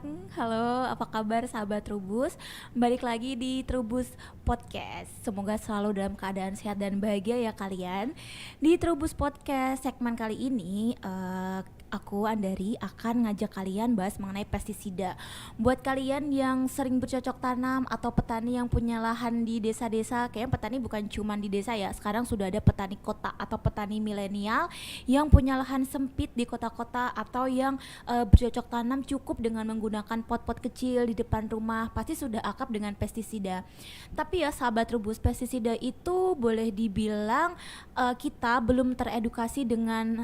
siang, halo apa kabar sahabat Trubus. Balik lagi di Trubus Podcast. Semoga selalu dalam keadaan sehat dan bahagia ya kalian. Di Trubus Podcast segmen kali ini aku Andari akan ngajak kalian bahas mengenai pestisida. Buat kalian yang sering bercocok tanam atau petani yang punya lahan di desa-desa, kayaknya petani bukan cuma di desa ya. Sekarang sudah ada petani kota atau petani milenial yang punya lahan sempit di kota-kota atau yang bercocok tanam cukup dengan menggunakan pot-pot kecil di depan rumah, pasti sudah akrab dengan pestisida. Tapi ya sahabat Trubus, pestisida itu boleh dibilang kita belum teredukasi dengan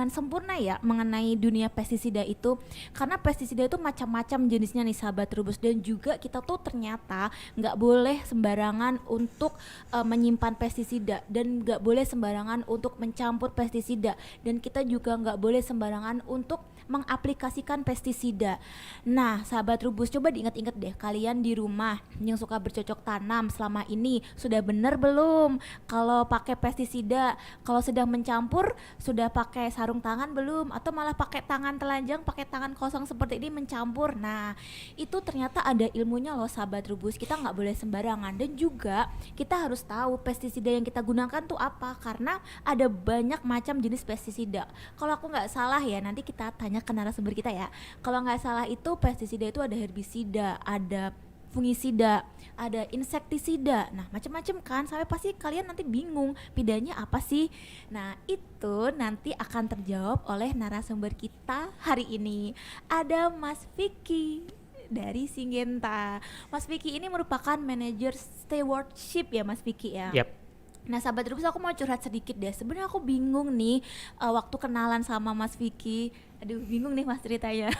sempurna ya mengenai dunia pestisida itu, karena pestisida itu macam-macam jenisnya nih sahabat Trubus, dan juga kita tuh ternyata nggak boleh sembarangan untuk menyimpan pestisida dan nggak boleh sembarangan untuk mencampur pestisida, dan kita juga nggak boleh sembarangan untuk mengaplikasikan pestisida. Nah sahabat Trubus, coba diingat-ingat deh kalian di rumah yang suka bercocok tanam selama ini sudah benar belum kalau pakai pestisida, kalau sedang mencampur sudah pakai sarung tangan belum, atau malah pakai tangan telanjang, pakai tangan kosong seperti ini mencampur. Nah itu ternyata ada ilmunya loh sahabat Trubus, kita nggak boleh sembarangan, dan juga kita harus tahu pestisida yang kita gunakan tuh apa, karena ada banyak macam jenis pestisida. Kalau aku nggak salah ya, nanti kita tanya ke narasumber kita ya, kalau nggak salah itu pestisida itu ada herbisida, ada fungisida, ada insektisida, nah macam-macam kan, sampai pasti kalian nanti bingung bedanya apa sih. Nah itu nanti akan terjawab oleh narasumber kita hari ini, ada Mas Vicky dari Syngenta. Mas Vicky ini merupakan manajer stewardship ya Mas Vicky ya. Yap. Nah sahabat Trubus, aku mau curhat sedikit deh. Sebenarnya aku bingung nih waktu kenalan sama Mas Vicky. Aduh bingung nih Mas ceritanya.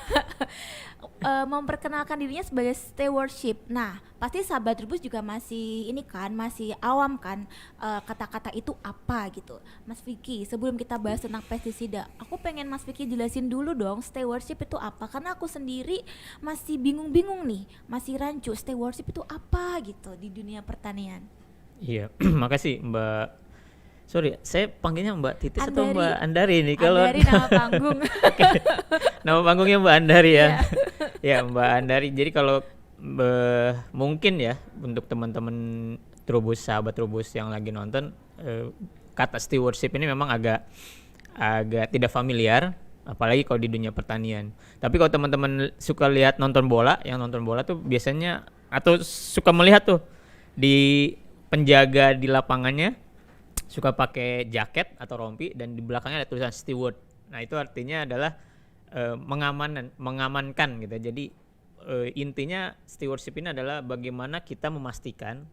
Memperkenalkan dirinya sebagai stewardship. Nah pasti sahabat Trubus juga masih ini kan, masih awam kan kata-kata itu apa gitu. Mas Vicky, sebelum kita bahas tentang pestisida, aku pengen Mas Vicky jelasin dulu dong stewardship itu apa, karena aku sendiri masih bingung-bingung nih, masih rancu stewardship itu apa gitu di dunia pertanian. Iya, makasih Mbak. Sorry, saya panggilnya Mbak Titis atau Andari. Mbak Andari nih kalau Andari nama panggung. nama panggungnya Mbak Andari ya. Iya. Ya, Mbak Andari. Jadi kalau mungkin ya untuk teman-teman Trubus, sahabat Trubus yang lagi nonton, kata stewardship ini memang agak tidak familiar, apalagi kalau di dunia pertanian. Tapi kalau teman-teman suka lihat nonton bola, yang nonton bola tuh biasanya atau suka melihat tuh di penjaga di lapangannya suka pakai jaket atau rompi dan di belakangnya ada tulisan steward. Nah itu artinya adalah mengamankan gitu. Jadi intinya stewardship ini adalah bagaimana kita memastikan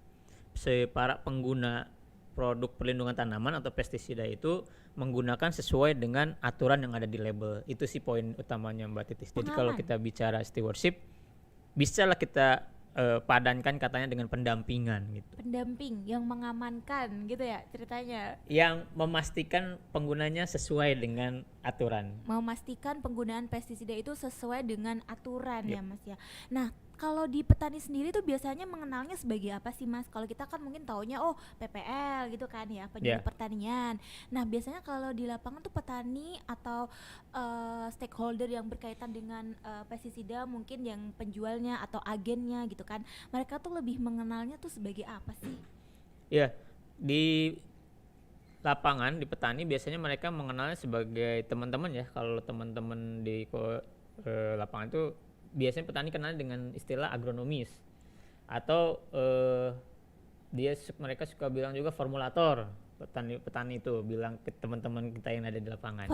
para pengguna produk perlindungan tanaman atau pestisida itu menggunakan sesuai dengan aturan yang ada di label. Itu sih poin utamanya Mbak Titis. Jadi kalau kita bicara stewardship, bisalah kita padankan katanya dengan pendampingan gitu. Pendamping yang mengamankan gitu ya ceritanya. Yang memastikan penggunanya sesuai dengan aturan. Memastikan penggunaan pestisida itu sesuai dengan aturan Yep. ya Mas ya. Nah kalau di petani sendiri tuh biasanya mengenalnya sebagai apa sih Mas? Kalau kita kan mungkin taunya oh PPL gitu kan ya, penyuluh pertanian. Nah biasanya kalau di lapangan tuh petani atau stakeholder yang berkaitan dengan pestisida, mungkin yang penjualnya atau agennya gitu kan, mereka tuh lebih mengenalnya tuh sebagai apa sih? Ya, di lapangan di petani biasanya mereka mengenalnya sebagai teman-teman ya. Kalau teman-teman di lapangan itu biasanya petani kenal dengan istilah agronomis, atau mereka suka bilang juga formulator. Petani itu bilang ke teman-teman kita yang ada di lapangan.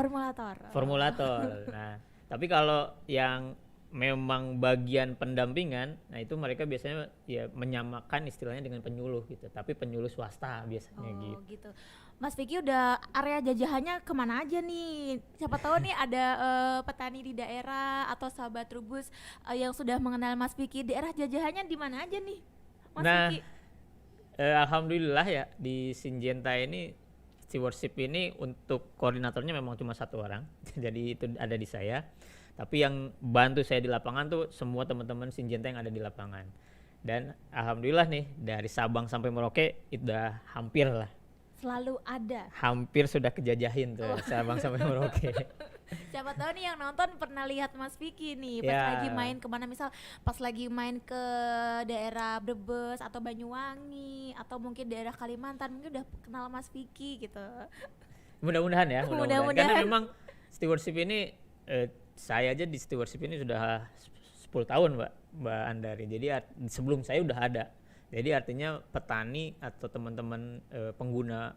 Formulator. Nah, tapi kalau yang memang bagian pendampingan, nah itu mereka biasanya ya menyamakan istilahnya dengan penyuluh gitu, tapi penyuluh swasta biasanya gitu. Mas Vicky udah area jajahannya kemana aja nih? Siapa tahu nih ada petani di daerah atau sahabat Trubus yang sudah mengenal Mas Vicky, daerah jajahannya di mana aja nih, Mas Vicky? Alhamdulillah ya di Syngenta ini stewardship ini untuk koordinatornya memang cuma satu orang, jadi itu ada di saya. Tapi yang bantu saya di lapangan tuh semua teman-teman Syngenta yang ada di lapangan. Dan alhamdulillah nih dari Sabang sampai Merauke itu udah hampir lah. Selalu ada. Hampir sudah kejajahin tuh Sabang sampai Merauke. Siapa tahu nih yang nonton pernah lihat Mas Vicky nih pas Ya. lagi main kemana, misal pas lagi main ke daerah Brebes atau Banyuwangi atau mungkin daerah Kalimantan, mungkin udah kenal Mas Vicky gitu. Mudah-mudahan ya, mudah-mudahan. Karena Mudah-mudahan. memang stewardship ini saya aja di stewardship ini sudah 10 tahun, Mbak Andari. Jadi sebelum saya udah ada. Jadi artinya petani atau teman-teman pengguna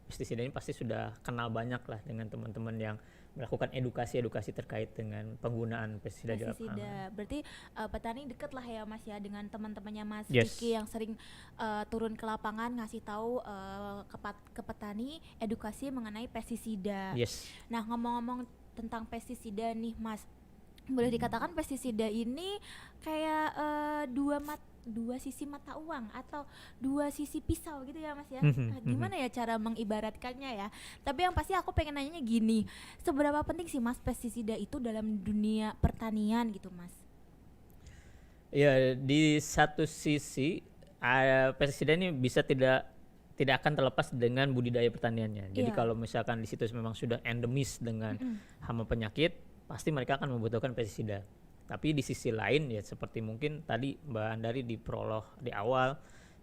pestisida ini pasti sudah kenal banyak lah dengan teman-teman yang melakukan edukasi terkait dengan penggunaan pestisida di lapangan. Pestisida. Berarti petani deket lah ya Mas ya dengan teman-temannya Mas Yes. Vicky yang sering turun ke lapangan ngasih tahu ke petani edukasi mengenai pestisida. Yes. Nah, ngomong-ngomong tentang pestisida nih Mas, boleh dikatakan pestisida ini kayak dua sisi mata uang atau dua sisi pisau gitu ya Mas ya. Gimana ya cara mengibaratkannya ya? Tapi yang pasti aku pengen nanyanya gini, seberapa penting sih Mas pestisida itu dalam dunia pertanian gitu Mas? Ya, di satu sisi pestisida ini bisa tidak akan terlepas dengan budidaya pertaniannya. Jadi Iya. kalau misalkan di situ memang sudah endemis dengan hama penyakit, pasti mereka akan membutuhkan pestisida. Tapi di sisi lain ya seperti mungkin tadi Mbak Andari di prolog di awal,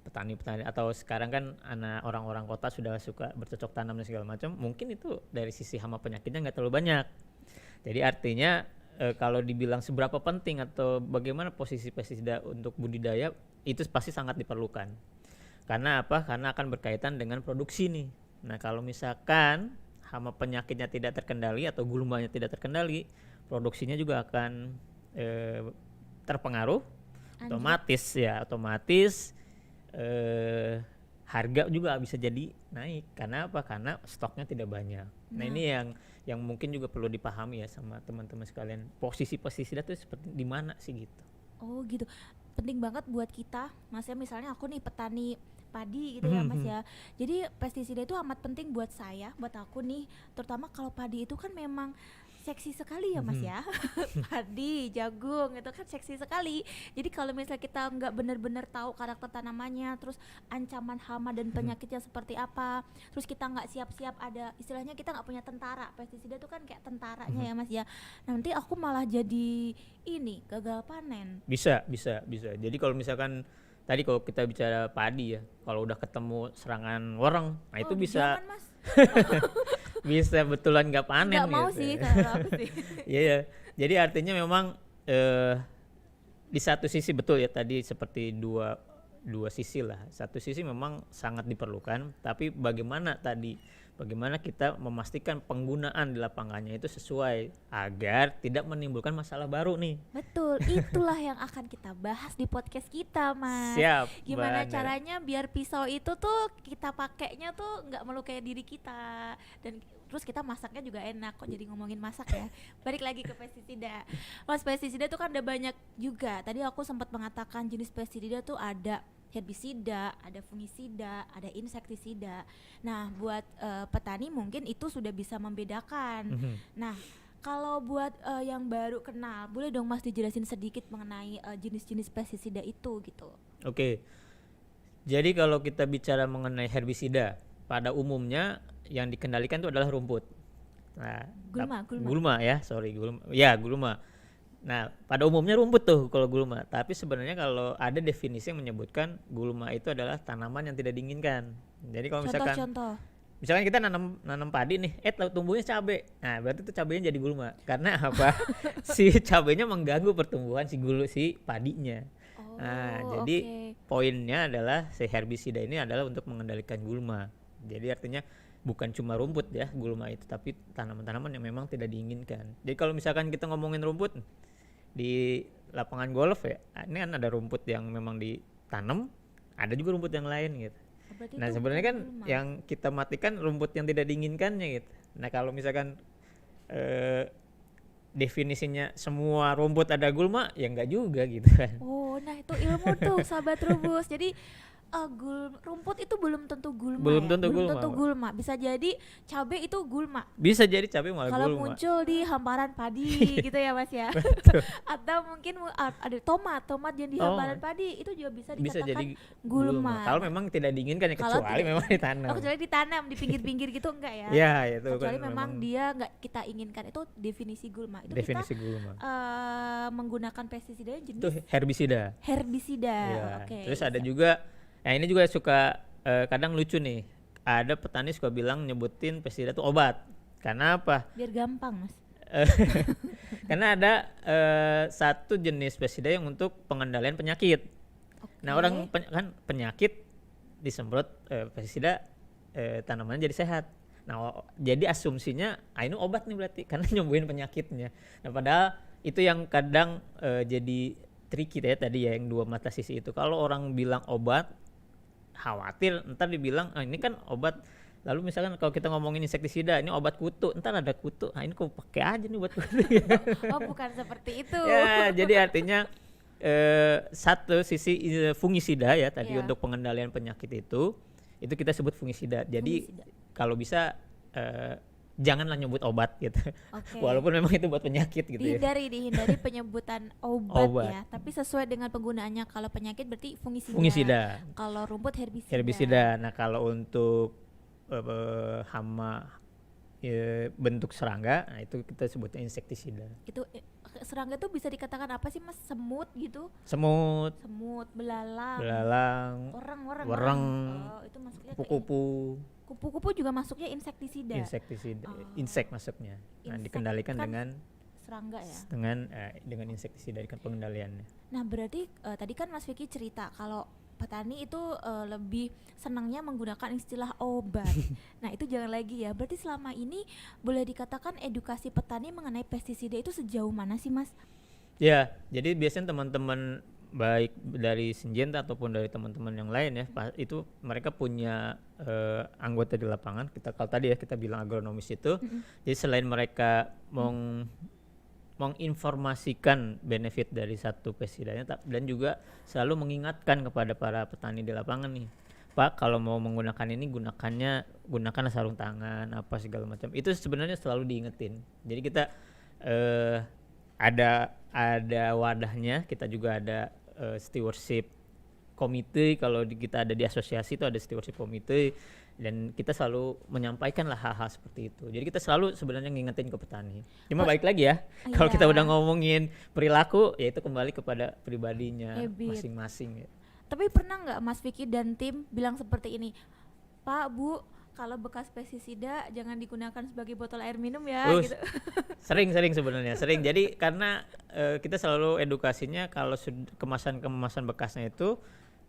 petani-petani atau sekarang kan anak orang-orang kota sudah suka bercocok tanam dan segala macam, mungkin itu dari sisi hama penyakitnya nggak terlalu banyak. Jadi artinya kalau dibilang seberapa penting atau bagaimana posisi pestisida untuk budidaya, itu pasti sangat diperlukan. Karena apa? Karena akan berkaitan dengan produksi nih. Nah, kalau misalkan hama penyakitnya tidak terkendali atau gulmanya tidak terkendali, produksinya juga akan terpengaruh. Otomatis harga juga bisa jadi naik. Karena apa? Karena stoknya tidak banyak. Nah, ini yang mungkin juga perlu dipahami ya sama teman-teman sekalian. Posisi pestisida itu seperti di mana sih gitu. Oh gitu, penting banget buat kita Mas ya, misalnya aku nih petani padi gitu ya Mas ya. Jadi pestisida itu amat penting buat saya, buat aku nih, terutama kalau padi itu kan memang seksi sekali ya Mas ya. Padi, jagung itu kan seksi sekali. Jadi kalau misalnya kita nggak benar-benar tahu karakter tanamannya, terus ancaman hama dan penyakitnya seperti apa, terus kita nggak siap-siap, ada istilahnya kita nggak punya tentara. Pestisida itu kan kayak tentaranya ya Mas ya. Nanti aku malah jadi ini gagal panen. Bisa. Jadi kalau misalkan tadi kalau kita bicara padi ya, kalau udah ketemu serangan wereng, nah itu bisa Jangan, Mas. bisa betulan nggak panen Nggak mau gitu. sih kalau aku sih. Iya. Jadi artinya memang di satu sisi betul ya tadi seperti dua sisi lah. Satu sisi memang sangat diperlukan, tapi bagaimana kita memastikan penggunaan di lapangannya itu sesuai agar tidak menimbulkan masalah baru nih. Betul, itulah yang akan kita bahas di podcast kita, Mas. Siap. Gimana Mbak. caranya biar pisau itu tuh kita pakainya tuh nggak melukai diri kita, dan terus kita masaknya juga enak. Kok jadi ngomongin masak ya. Balik lagi ke pestisida. Mas, pestisida tuh kan ada banyak juga. Tadi aku sempat mengatakan jenis pestisida tuh ada herbisida, ada fungisida, ada insektisida. Nah, buat petani mungkin itu sudah bisa membedakan. Nah, kalau buat yang baru kenal, boleh dong Mas dijelasin sedikit mengenai jenis-jenis pestisida itu gitu. Oke. Jadi kalau kita bicara mengenai herbisida, pada umumnya yang dikendalikan itu adalah rumput. Nah, gulma ya, gulma. Nah, pada umumnya rumput tuh kalau gulma. Tapi sebenarnya kalau ada definisi yang menyebutkan gulma itu adalah tanaman yang tidak diinginkan. Jadi kalau misalkan kita nanam padi nih, tumbuhnya cabai. Nah, berarti itu cabainya jadi gulma. Karena apa? Si cabainya mengganggu pertumbuhan si padinya. Jadi poinnya adalah si herbisida ini adalah untuk mengendalikan gulma. Jadi artinya bukan cuma rumput ya gulma itu, tapi tanaman-tanaman yang memang tidak diinginkan. Jadi kalau misalkan kita ngomongin rumput di lapangan golf ya, ini kan ada rumput yang memang ditanam, ada juga rumput yang lain gitu. Nah, sebenarnya kan yang kita matikan rumput yang tidak diinginkannya gitu. Nah, kalau misalkan definisinya semua rumput ada gulma, ya enggak juga gitu kan. Oh, nah itu ilmu tuh sahabat Trubus. Jadi rumput itu belum tentu gulma Belum ya. tentu Belum gulma, tentu Mbak. gulma. Bisa jadi cabai itu gulma. Bisa jadi cabai malah Kalau gulma. muncul di hamparan padi gitu ya Mas ya. Atau mungkin ada tomat yang di Oh. hamparan padi itu juga bisa Bisa dikatakan jadi gulma. Kalau memang tidak diinginkan ya, Kalau kecuali tidak- memang ditanam. kecuali ditanam di pinggir-pinggir gitu enggak ya? Ya, itu Kecuali kan memang dia nggak kita inginkan, itu definisi gulma. Itu definisi kita gulma. menggunakan pestisida Itu jenis herbisida. herbisida. Ya. Oke. Terus ada juga, nah ini juga suka kadang lucu nih. Ada petani suka bilang nyebutin pestisida itu obat. Karena apa? Biar gampang Mas. Karena ada satu jenis pestisida yang untuk pengendalian penyakit. Nah, orang kan penyakit disemprot pestisida, tanamannya jadi sehat. Nah, jadi asumsinya ini obat nih berarti karena nyembuhin penyakitnya. Nah, padahal itu yang kadang jadi tricky ya tadi ya, yang dua mata sisi itu. Kalau orang bilang obat, khawatir ntar dibilang ini kan obat. Lalu misalkan kalau kita ngomongin insektisida, ini obat kutu, ntar ada kutu. Nah, ini kok pakai aja nih buat kutu. Oh, bukan seperti itu. Ya, jadi artinya satu sisi fungisida ya tadi Iya. untuk pengendalian penyakit itu kita sebut fungisida. Jadi Fungisida. kalau bisa janganlah nyebut obat gitu. Oke. Walaupun memang itu buat penyakit gitu ya. Dihindari penyebutan obat, Obat. ya, tapi sesuai dengan penggunaannya. Kalau penyakit berarti fungisida. Fungisida, Kalau rumput herbisida. herbisida. Nah, kalau untuk hama bentuk serangga, nah itu kita sebutnya insektisida. Itu serangga itu bisa dikatakan apa sih Mas? Semut gitu? Semut, Belalang. wereng, Oh, itu masuknya ke kupu-kupu, kupu-kupu juga masuknya insektisida. insektisida, Oh. insek masuknya. Nah, Insek dikendalikan kan dengan serangga ya. dengan insektisida, dengan pengendaliannya. Nah, berarti tadi kan Mas Vicky cerita kalau petani itu lebih senangnya menggunakan istilah obat. Nah, itu jangan lagi ya. Berarti selama ini boleh dikatakan edukasi petani mengenai pestisida itu sejauh mana sih Mas? Ya, jadi biasanya teman-teman baik dari Syngenta ataupun dari teman-teman yang lain ya, itu mereka punya anggota di lapangan. Kalau tadi ya kita bilang agronomis itu. Jadi selain mereka menginformasikan benefit dari satu pestisida dan juga selalu mengingatkan kepada para petani di lapangan nih, Pak, kalau mau menggunakan ini gunakan sarung tangan apa segala macam. Itu sebenarnya selalu diingetin. Jadi kita ada wadahnya, kita juga ada stewardship komite. Kalau kita ada di asosiasi itu ada stewardship komite, dan kita selalu menyampaikan lah hal-hal seperti itu. Jadi kita selalu sebenarnya ngingetin ke petani. Cuma balik lagi ya, kalau kita udah ngomongin perilaku, ya itu kembali kepada pribadinya masing-masing ya. Tapi pernah nggak Mas Vicky dan tim bilang seperti ini, Pak, Bu, kalau bekas pestisida jangan digunakan sebagai botol air minum ya, gitu. Sering sebenarnya, sering. Jadi karena kita selalu edukasinya kalau kemasan bekasnya itu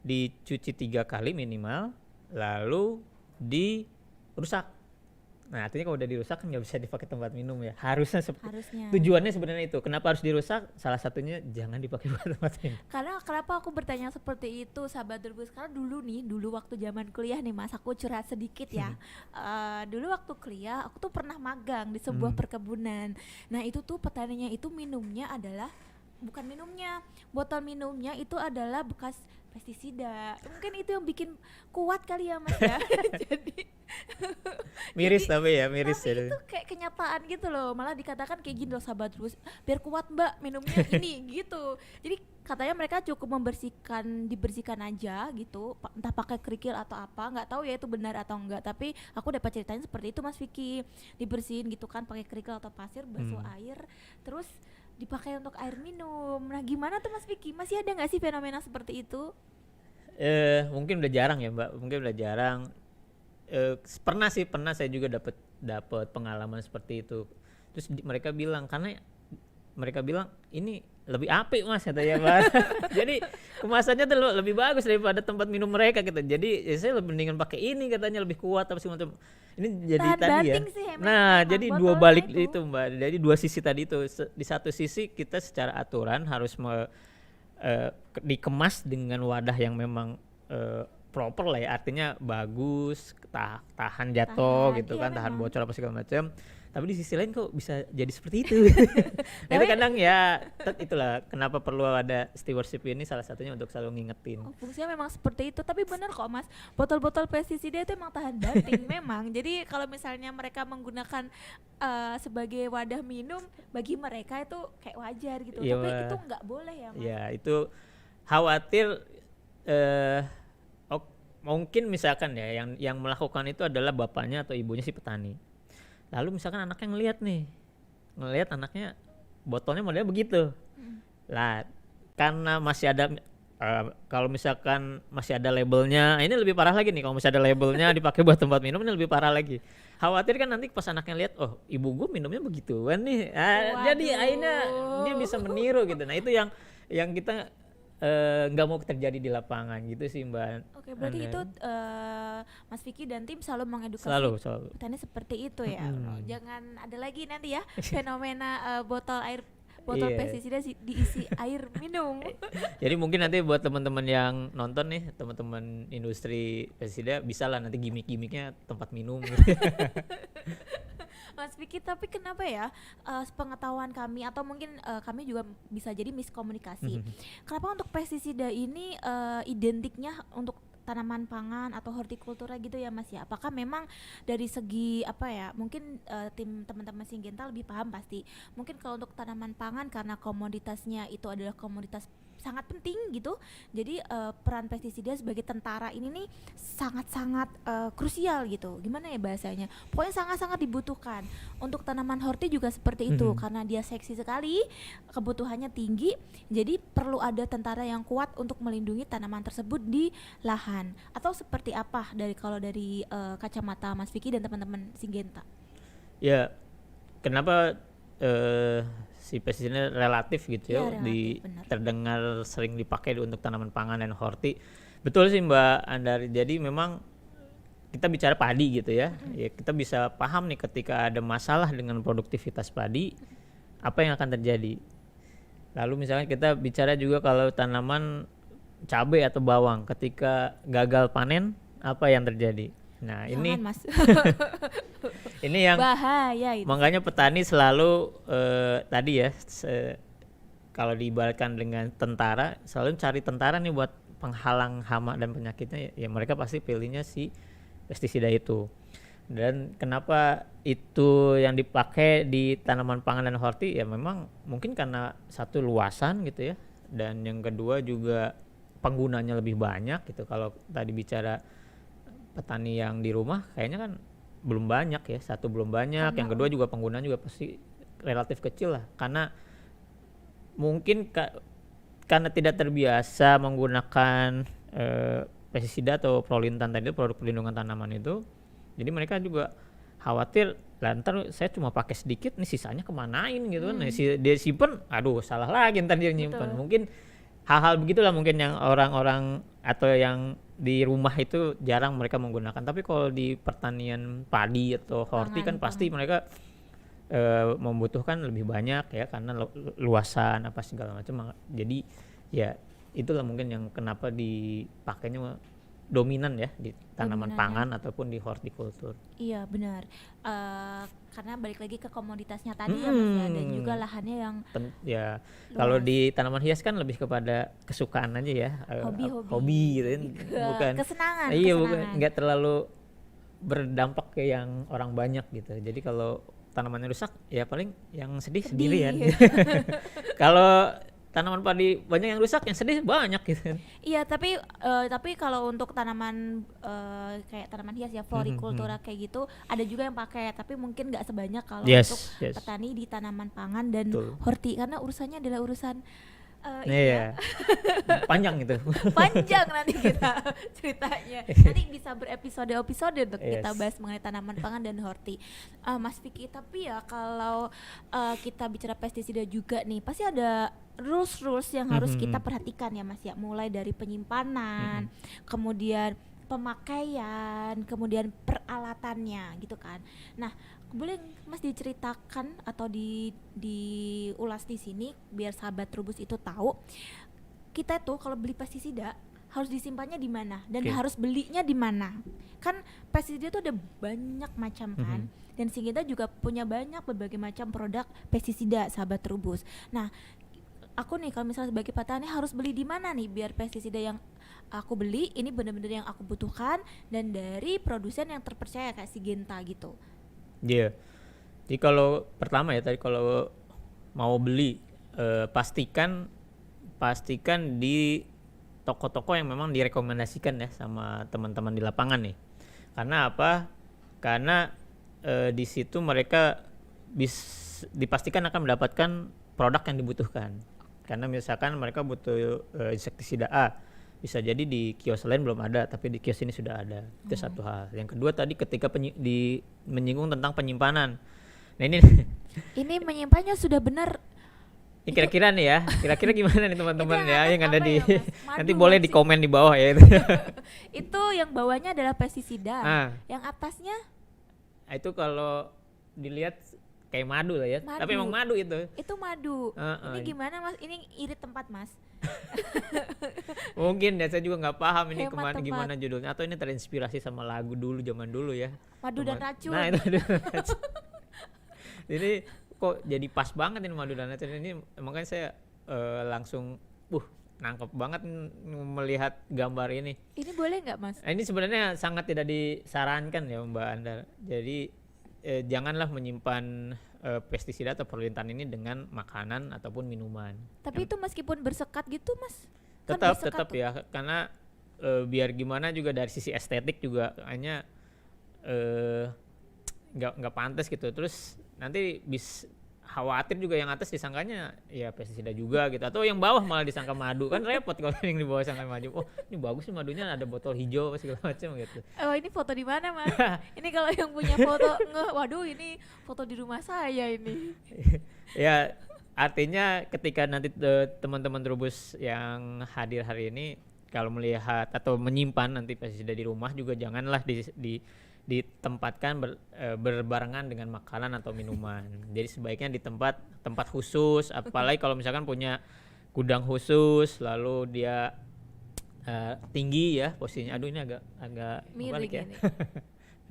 dicuci 3 kali minimal, lalu dirusak. Nah, artinya kalau udah dirusak kan nggak bisa dipakai tempat minum ya. Harusnya. Tujuannya sebenarnya itu. Kenapa harus dirusak? Salah satunya jangan dipakai buat tempat minum. Karena kenapa aku bertanya seperti itu, sahabat Turbus? Karena dulu waktu zaman kuliah nih Mas, aku curhat sedikit ya. Dulu waktu kuliah aku tuh pernah magang di sebuah perkebunan. Nah, itu tuh petaninya itu botol minumnya itu adalah bekas pestisida. Mungkin itu yang bikin kuat kali ya Mas ya. Jadi miris tapi ya. itu kayak kenyataan gitu loh. Malah dikatakan kayak gini loh sahabat terus, biar kuat Mbak minumnya ini gitu. Jadi katanya mereka cukup dibersihkan aja gitu, entah pakai kerikil atau apa, nggak tahu ya itu benar atau enggak. Tapi aku dapat ceritanya seperti itu Mas Vicky, dibersihin gitu kan pakai kerikil atau pasir, basuh air, terus dipakai untuk air minum. Nah, gimana tuh Mas Vicky? Masih ada nggak sih fenomena seperti itu? Mungkin udah jarang ya Mbak, pernah saya juga dapat pengalaman seperti itu. Terus mereka bilang ini lebih apik Mas katanya Mbak. Jadi kemasannya tuh lebih bagus daripada tempat minum mereka gitu. Jadi ya saya lebih mendingan pakai ini katanya, lebih kuat apa sih macam. Ini jadi Tahan tadi ya. sih, Nah, jadi dua balik itu Mbak. Jadi dua sisi tadi itu. Di satu sisi kita secara aturan harus dikemas dengan wadah yang memang proper lah ya, artinya bagus, tahan jatuh gitu kan, tahan bocor apa segala macam. tapi di sisi lain kok bisa jadi seperti itu. Nah, itu kadang ya itulah kenapa perlu ada stewardship ini, salah satunya untuk selalu ngingetin. Fungsinya memang seperti itu, tapi benar kok Mas, botol-botol pestisida itu emang tahan banting memang. Jadi kalau misalnya mereka menggunakan sebagai wadah minum, bagi mereka itu kayak wajar gitu. Iya, Tapi itu nggak boleh ya Mas. Ya itu khawatir mungkin misalkan ya yang melakukan itu adalah bapaknya atau ibunya si petani. Lalu misalkan anaknya ngelihat anaknya botolnya modelnya begitu. Lah karena masih ada kalau misalkan masih ada labelnya, ini lebih parah lagi nih. Kalau masih ada labelnya dipakai buat tempat minum, ini lebih parah lagi. Khawatir kan nanti pas anaknya lihat, oh ibu gue minumnya begitu kan nih. Jadi akhirnya dia bisa meniru gitu. Nah itu yang kita nggak mau terjadi di lapangan gitu sih Mbak. Oke, berarti itu Mas Vicky dan tim selalu mengedukasi Selalu. petani seperti itu ya. Jangan ada lagi nanti ya fenomena botol Iya. pestisida diisi air minum. Jadi mungkin nanti buat teman-teman yang nonton nih, teman-teman industri pestisida bisa lah nanti gimmick-gimmicknya tempat minum gitu. Mas Vicky, tapi kenapa ya sepengetahuan kami atau mungkin kami juga bisa jadi miskomunikasi. Kenapa untuk pestisida ini identiknya untuk tanaman pangan atau hortikultura gitu ya Mas ya? Apakah memang dari segi apa ya? Mungkin tim teman-teman Syngenta lebih paham pasti. Mungkin kalau untuk tanaman pangan karena komoditasnya itu adalah komoditas sangat penting gitu. Jadi peran pestisida sebagai tentara ini nih sangat-sangat krusial gitu. Gimana ya bahasanya? Pokoknya sangat-sangat dibutuhkan. Untuk tanaman horti juga seperti itu karena dia seksi sekali, kebutuhannya tinggi. Jadi perlu ada tentara yang kuat untuk melindungi tanaman tersebut di lahan. Atau seperti apa kalau dari kacamata Mas Vicky dan teman-teman Syngenta? Ya, kenapa si pestisida relatif gitu ya, relatif, terdengar sering dipakai untuk tanaman pangan dan horti. Betul sih Mbak Andari. Jadi memang kita bicara padi gitu ya. Ya kita bisa paham nih ketika ada masalah dengan produktivitas padi, apa yang akan terjadi. Lalu misalnya kita bicara juga kalau tanaman cabai atau bawang ketika gagal panen, apa yang terjadi. Nah, ini Mas. ini yang bahaya itu. Makanya petani selalu tadi ya kalau diibaratkan dengan tentara, selalu cari tentara nih buat penghalang hama dan penyakitnya, ya mereka pasti pilihnya si pestisida itu. Dan kenapa itu yang dipakai di tanaman pangan dan horti, ya memang mungkin karena satu luasan gitu ya, dan yang kedua juga penggunanya lebih banyak gitu. Kalau tadi bicara petani yang di rumah kayaknya kan belum banyak ya, satu belum banyak, yang kedua juga penggunaan juga pasti relatif kecil lah, karena mungkin karena tidak terbiasa menggunakan pestisida atau prolintan tadi, produk perlindungan tanaman itu, jadi mereka juga khawatir lantar saya cuma pakai sedikit nih sisanya kemanain gitu kan. Dia simpen, aduh salah lagi ntar dia nyimpen. Mungkin hal-hal begitulah mungkin yang orang-orang atau yang di rumah itu jarang mereka menggunakan. Tapi kalau di pertanian padi atau horti kan pasti mereka membutuhkan lebih banyak ya, karena luasan apa segala macam. Jadi ya itulah mungkin yang kenapa dipakainya dominan ya di tanaman pangan ataupun di hortikultur. Iya benar, karena balik lagi ke komoditasnya tadi ya Mas ya, dan juga lahannya yang ya kalau di tanaman hias kan lebih kepada kesukaan aja ya, hobi gitu kan, bukan kesenangan. Iya, bukan, nggak terlalu berdampak ke yang orang banyak gitu. Jadi kalau tanamannya rusak ya paling yang sedih sendirian. Kalau tanaman padi banyak yang rusak, yang sedih banyak gitu. Iya, tapi kalau untuk tanaman kayak tanaman hias ya, florikultura kayak gitu, ada juga yang pakai, tapi mungkin nggak sebanyak kalau untuk petani di tanaman pangan dan horti, karena urusannya adalah urusan iya. Panjang gitu. Panjang nanti kita ceritanya. Nanti bisa berepisode-episode untuk kita bahas mengenai tanaman pangan dan horti. Mas Vicky, tapi ya kalau kita bicara pestisida juga nih, pasti ada rules yang harus kita perhatikan ya Mas ya, mulai dari penyimpanan, kemudian pemakaian, kemudian peralatannya gitu kan. Nah, boleh Mas diceritakan atau diulas di sini biar sahabat Trubus itu tahu, kita tuh kalau beli pestisida harus disimpannya di mana dan Oke. harus belinya di mana. Kan pestisida itu ada banyak macam kan. Dan Syngenta juga punya banyak berbagai macam produk pestisida sahabat Trubus. Nah, aku nih kalau misalnya sebagai petani harus beli di mana nih biar pestisida yang aku beli ini benar-benar yang aku butuhkan dan dari produsen yang terpercaya kayak Syngenta gitu. Iya. Jadi kalau pertama ya tadi kalau mau beli pastikan di toko-toko yang memang direkomendasikan ya sama teman-teman di lapangan nih. Karena apa? Karena di situ mereka dipastikan akan mendapatkan produk yang dibutuhkan. Karena misalkan mereka butuh insektisida A, bisa jadi di kios lain belum ada, tapi di kios ini sudah ada. Itu satu hal. Yang kedua tadi ketika menyinggung tentang penyimpanan. Nah ini Ini menyimpannya sudah benar. ini kira-kira nih ya, kira-kira gimana nih teman-teman Itu ya yang ada apa di ya, Mas? Madu nanti boleh nggak di sih? komen di bawah ya itu. Itu yang bawahnya adalah pestisida. Ah. Yang atasnya Itu kalau dilihat kayak madu lah ya. Madu. Tapi emang madu itu. itu madu. Ini Heeh. gimana Mas? Ini irit tempat Mas. Mungkin ya saya juga nggak paham ini Hemat kemana tempat. gimana judulnya atau ini terinspirasi sama lagu dulu zaman dulu ya. Madu dan racun. Nah itu madu dan racun. Jadi kok jadi pas banget ini madu dan racun ini makanya saya langsung nangkep banget melihat gambar ini. Ini boleh nggak Mas? Ini sebenarnya sangat tidak disarankan ya Mbak Andar. Jadi janganlah menyimpan pestisida atau perlintan ini dengan makanan ataupun minuman. Tapi itu meskipun bersekat gitu Mas. Kan bersekat Tetap tuh. ya karena biar gimana juga dari sisi estetik juga hanya nggak pantas gitu. Terus nanti khawatir juga yang atas disangkanya ya pestisida juga gitu atau yang bawah malah disangka madu kan repot kalau yang di bawah sangka madu. Oh ini bagus nih madunya ada botol hijau segala macam gitu. Oh ini foto di mana Mas? Ini kalau yang punya foto waduh ini foto di rumah saya ini. Ya artinya ketika nanti teman-teman Trubus yang hadir hari ini kalau melihat atau menyimpan nanti pestisida di rumah juga janganlah ditempatkan berbarengan dengan makanan atau minuman. Jadi sebaiknya di tempat khusus, apalagi kalau misalkan punya gudang khusus, lalu dia tinggi ya posisinya. Aduh ini agak Miring kebalik ya. ini.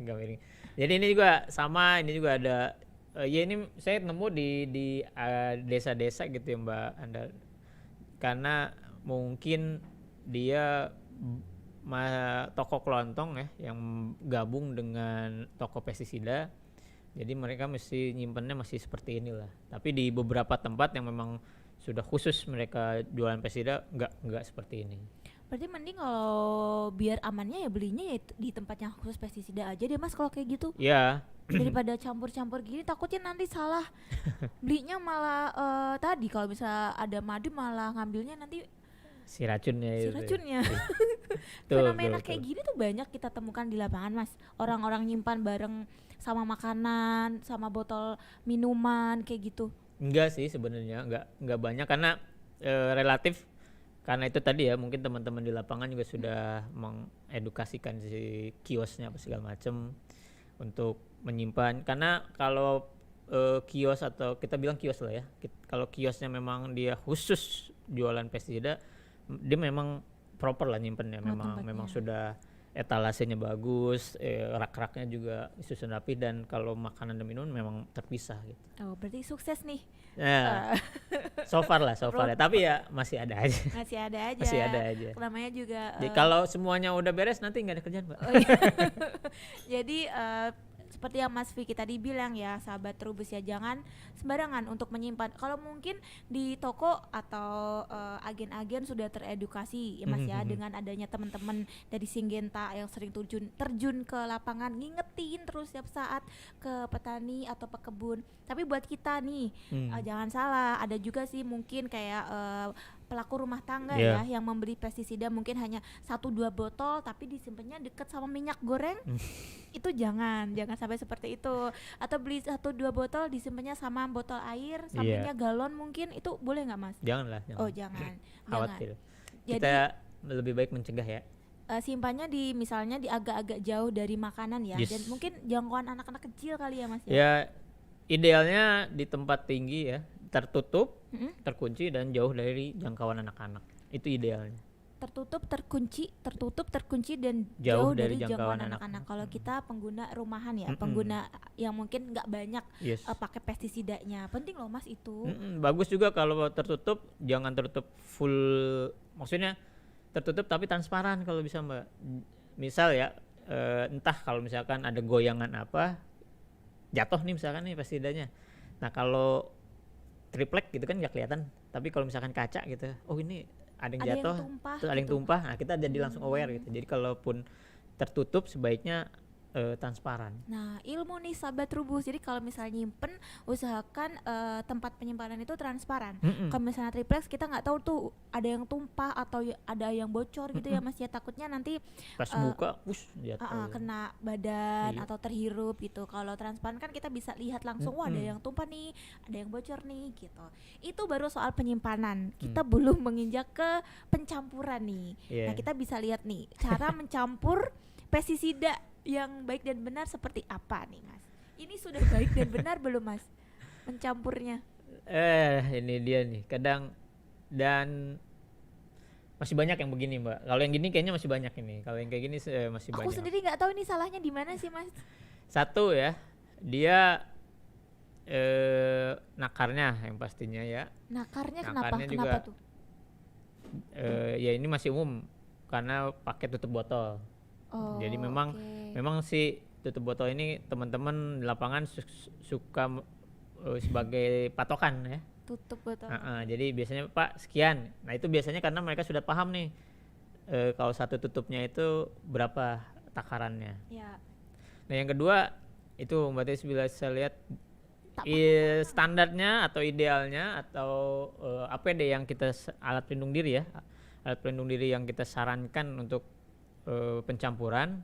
Agak miring. Jadi ini juga sama, ini juga ada ya ini saya nemu di desa-desa gitu ya Mbak Anda. Karena mungkin dia toko kelontong ya yang gabung dengan toko pestisida, jadi mereka mesti nyimpennya masih seperti inilah. Tapi di beberapa tempat yang memang sudah khusus mereka jualan pestisida nggak seperti ini. Berarti mending kalau biar amannya ya belinya ya di tempat yang khusus pestisida aja deh Mas kalau kayak gitu. Ya Daripada campur-campur gini takutnya nanti salah belinya malah tadi kalau misalnya ada madu malah ngambilnya nanti si racunnya si itu. racunnya. Tuh, Fenomena tuh, kayak tuh. gini tuh banyak kita temukan di lapangan Mas. Orang-orang nyimpan bareng sama makanan, sama botol minuman kayak gitu. Enggak sih sebenarnya nggak banyak karena relatif karena itu tadi ya mungkin teman-teman di lapangan juga sudah mengedukasikan si kiosnya apa segala macam untuk menyimpan karena kalau kios atau kita bilang kios lah ya kalau kiosnya memang dia khusus jualan pestisida dia memang proper lah nyimpennya memang sudah etalasenya bagus, rak-raknya juga disusun rapi dan kalau makanan dan minuman memang terpisah gitu. Oh, berarti sukses nih. Nah, so far ya. Tapi ya masih ada aja. Masih ada aja. Masih ada aja. Namanya juga Jadi kalau semuanya udah beres nanti nggak ada kerjaan, Mbak. oh iya. Jadi seperti yang Mas Vicky tadi bilang ya, sahabat Trubus ya jangan sembarangan untuk menyimpan. Kalau mungkin di toko atau agen-agen sudah teredukasi ya Mas ya dengan adanya teman-teman dari Syngenta yang sering terjun ke lapangan ngingetin terus setiap saat ke petani atau pekebun. Tapi buat kita nih jangan salah, ada juga sih mungkin kayak pelaku rumah tangga ya yang membeli pestisida mungkin hanya 1-2 botol tapi disimpannya deket sama minyak goreng. Itu jangan sampai seperti itu. Atau beli 1-2 botol disimpannya sama botol air, sampingnya galon mungkin, itu boleh nggak Mas? Janganlah. Oh jangan. Khawatir. Jadi, kita lebih baik mencegah ya. Simpannya misalnya di agak-agak jauh dari makanan ya. Yes. Dan mungkin jangkauan anak-anak kecil kali ya Mas ya. Ya idealnya di tempat tinggi ya, tertutup, terkunci dan jauh dari jangkauan anak-anak. Itu idealnya. tertutup, terkunci dan Jauh jauh dari dari jangkauan jangkauan anak. anak-anak. Kalau kita pengguna rumahan ya, Mm-mm. pengguna yang mungkin nggak banyak Yes. pakai pestisidanya. Penting loh Mas itu. Bagus juga kalau tertutup, jangan tertutup full, maksudnya tertutup tapi transparan kalau bisa Mbak. Misal ya, entah kalau misalkan ada goyangan apa, jatuh nih misalkan nih pestisidanya. Nah kalau triplek gitu kan nggak kelihatan, tapi kalau misalkan kaca gitu, oh ini ada yang Ada yang jatuh, tumpah terus ada yang gitu. tumpah, nah kita jadi langsung aware gitu. Jadi kalaupun tertutup sebaiknya transparan. Nah, ilmu nih sahabat Trubus. Jadi kalau misalnya nyimpen, usahakan tempat penyimpanan itu transparan. Kalau misalnya triplex, kita nggak tahu tuh ada yang tumpah atau ada yang bocor gitu ya Mas ya. Takutnya nanti Pas buka, jatuh. kena badan Iya. atau terhirup gitu. Kalau transparan kan kita bisa lihat langsung, wah ada yang tumpah nih, ada yang bocor nih gitu. Itu baru soal penyimpanan. Kita belum menginjak ke pencampuran nih. Iya. Nah, kita bisa lihat nih cara mencampur pestisida yang baik dan benar seperti apa nih Mas. Ini sudah baik dan benar belum Mas mencampurnya? Ini dia nih. Kadang dan masih banyak yang begini Mbak. Kalau yang gini kayaknya masih banyak ini. Kalau yang kayak gini masih Aku banyak. sendiri nggak tahu ini salahnya di mana sih Mas. Satu ya, dia nakarnya yang pastinya ya. Nakarnya Nakarnya kenapa juga, tuh? Ya ini masih umum karena pakai tutup botol. Oh, Jadi memang oke. memang si tutup botol ini teman-teman di lapangan suka sebagai patokan ya. Tutup botol. Jadi biasanya Pak sekian. Nah itu biasanya karena mereka sudah paham nih, kalau satu tutupnya itu berapa takarannya. Ya. Nah yang kedua itu Mbak Tis bisa lihat Tak standarnya atau idealnya atau APD yang kita alat pelindung diri ya, alat pelindung diri yang kita sarankan untuk pencampuran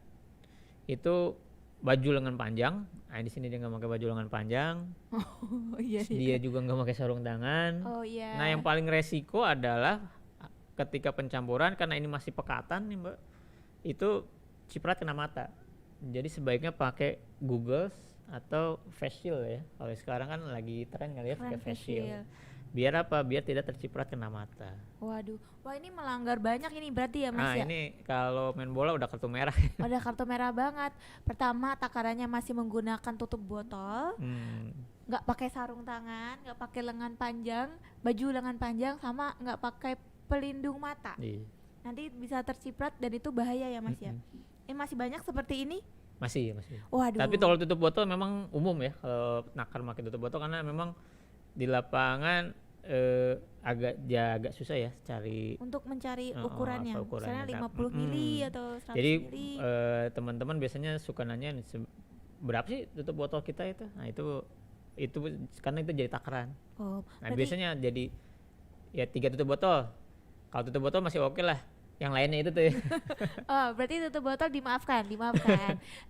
itu baju lengan panjang. Nah di sini dia nggak pakai baju lengan panjang. Oh iya. Dia juga nggak pakai sarung tangan. Oh iya. Nah yang paling resiko adalah ketika pencampuran karena ini masih pekatan nih Mbak, itu ciprat kena mata. Jadi sebaiknya pakai goggles atau face shield ya. Kalau sekarang kan lagi tren kali ya pakai face shield. Biar apa? Biar tidak terciprat kena mata. Waduh, wah ini melanggar banyak ini berarti ya Mas Nah ya. ini kalau main bola udah kartu merah. Ada kartu merah banget. Pertama takarannya masih menggunakan tutup botol, nggak pakai sarung tangan, nggak pakai lengan panjang, baju lengan panjang, sama nggak pakai pelindung mata. Iya. Nanti bisa terciprat dan itu bahaya ya Mas ya. Masih banyak seperti ini? Masih. Waduh. Tapi kalau tutup botol memang umum ya kalau nakar pakai tutup botol karena memang di lapangan agak susah ya cari untuk mencari apa ukurannya, ukurannya. misalnya 50 mili atau 100 Jadi mili. teman-teman biasanya suka nanya berapa sih tutup botol kita itu. Nah itu karena itu jadi takaran. Oh, Nah biasanya jadi ya 3 tutup botol. Kalau tutup botol masih oke lah. Yang lainnya itu tuh ya. oh, berarti tutup botol dimaafkan,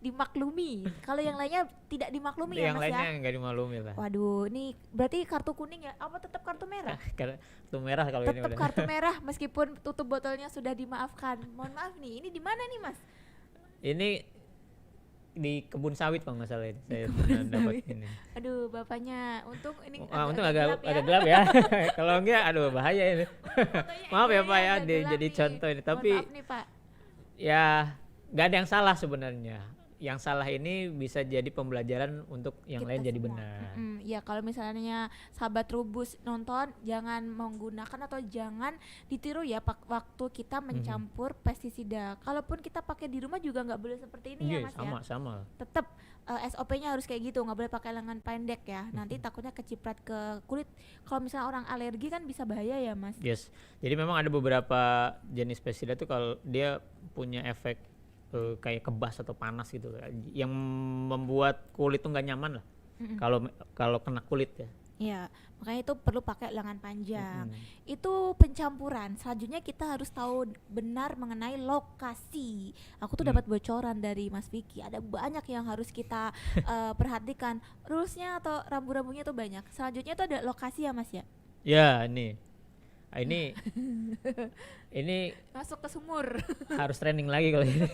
dimaklumi. Kalau yang lainnya tidak dimaklumi ya Yang Mas lainnya ya. nggak dimaklumi lah. Waduh, ini berarti kartu kuning ya? Apa tetap kartu merah? Kartu merah kalau ini Tetap udah. kartu merah meskipun tutup botolnya sudah dimaafkan. Mohon maaf nih, ini di mana nih Mas? Ini di kebun sawit kalau nggak salah ini. Saya pernah dapat ini. Aduh, bapaknya untung ini Untung gelap agak gelap ya. Kalau enggak aduh bahaya ini. Fotonya Maaf ya ini Pak ya agak gelap jadi nih. contoh ini. Mohon Tapi maaf nih Pak. ya nggak ada yang salah sebenarnya. Yang salah ini bisa jadi pembelajaran untuk yang Kita lain jadi semua. benar. Ya kalau misalnya sahabat Trubus nonton, jangan menggunakan atau jangan ditiru ya waktu kita mencampur pestisida. Kalaupun kita pakai di rumah juga nggak boleh seperti ini ya Mas ya. Sama. Tetap SOP-nya harus kayak gitu, nggak boleh pakai lengan pendek ya. Nanti takutnya keciprat ke kulit. Kalau misalnya orang alergi kan bisa bahaya ya Mas. Yes. Jadi memang ada beberapa jenis pestisida tuh kalau dia punya efek kayak kebas atau panas gitu yang membuat kulit tuh nggak nyaman lah. Kalau kena kulit ya. Ya, makanya itu perlu pakai lengan panjang. Itu pencampuran. Selanjutnya kita harus tahu benar mengenai lokasi. Aku tuh dapat bocoran dari Mas Vicky. Ada banyak yang harus kita perhatikan. Rulesnya atau rambu-rambunya tuh banyak. Selanjutnya itu ada lokasi ya Mas ya. Ya ini Masuk ke sumur. harus training lagi kalau ini.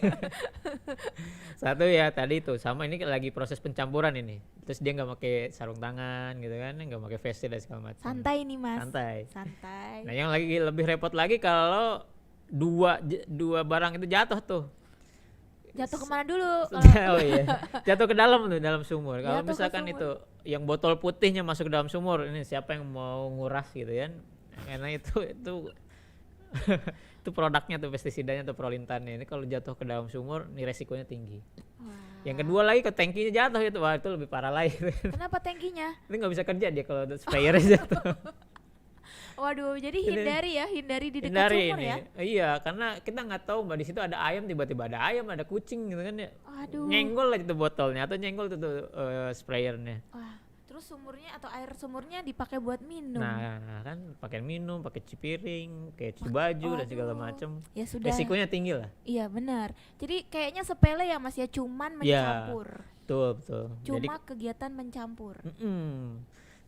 Satu ya tadi itu sama ini lagi proses pencampuran ini. Terus dia nggak pakai sarung tangan gitu kan, nggak pakai face shield dan segala macam. Santai nih Mas. Santai. Santai. Nah yang lagi lebih repot lagi kalau dua barang itu jatuh tuh. Jatuh kemana dulu? Oh iya, jatuh ke dalam tuh, dalam sumur. Kalau Jatuh ke misalkan sumur. itu yang botol putihnya masuk ke dalam sumur, ini siapa yang mau nguras gitu kan? Karena itu itu produknya tuh, pestisidanya atau prolintannya. Ini kalau jatuh ke dalam sumur, ini resikonya tinggi. Wah. Yang kedua lagi ke tangkinya jatuh itu, wah itu lebih parah lagi. Kenapa tangkinya? Ini nggak bisa kerja dia kalau sprayernya jatuh. Waduh, jadi hindari di dekat Hindari sumur ini. ya. Iya, karena kita nggak tahu mbak, di situ ada ayam, tiba-tiba ada ayam, ada kucing gitu kan ya. Aduh. Nyenggol aja tuh botolnya atau nyenggol tuh sprayernya. Wah, terus sumurnya atau air sumurnya dipakai buat minum. Nah, kan pakai minum, pakai cuci piring, kayak cuci baju dan segala Waduh. macam. Ya sudah. Resikonya tinggi lah. Iya benar. Jadi kayaknya sepele ya Mas ya, cuman Ya, mencampur. betul. Jadi Cuma kegiatan mencampur.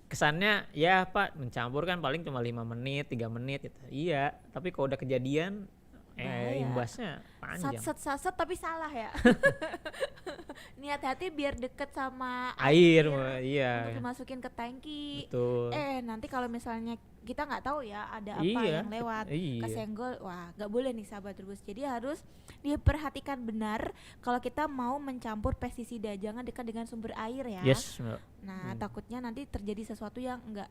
kesannya ya Pak, mencampur kan paling cuma 5 menit, 3 menit gitu. Iya, tapi kalau udah kejadian Bahaya. imbasnya panjang. Sat tapi salah ya. Niat hati biar deket sama Air, untuk iya. dimasukin ke tangki. Betul. Nanti kalau misalnya kita nggak tahu ya ada apa Iya, yang lewat, iya. kesenggol, wah nggak boleh nih sahabat Trubus. Jadi harus diperhatikan benar kalau kita mau mencampur pestisida, jangan dekat dengan sumber air ya. Yes, Mbak. Nah takutnya nanti terjadi sesuatu yang nggak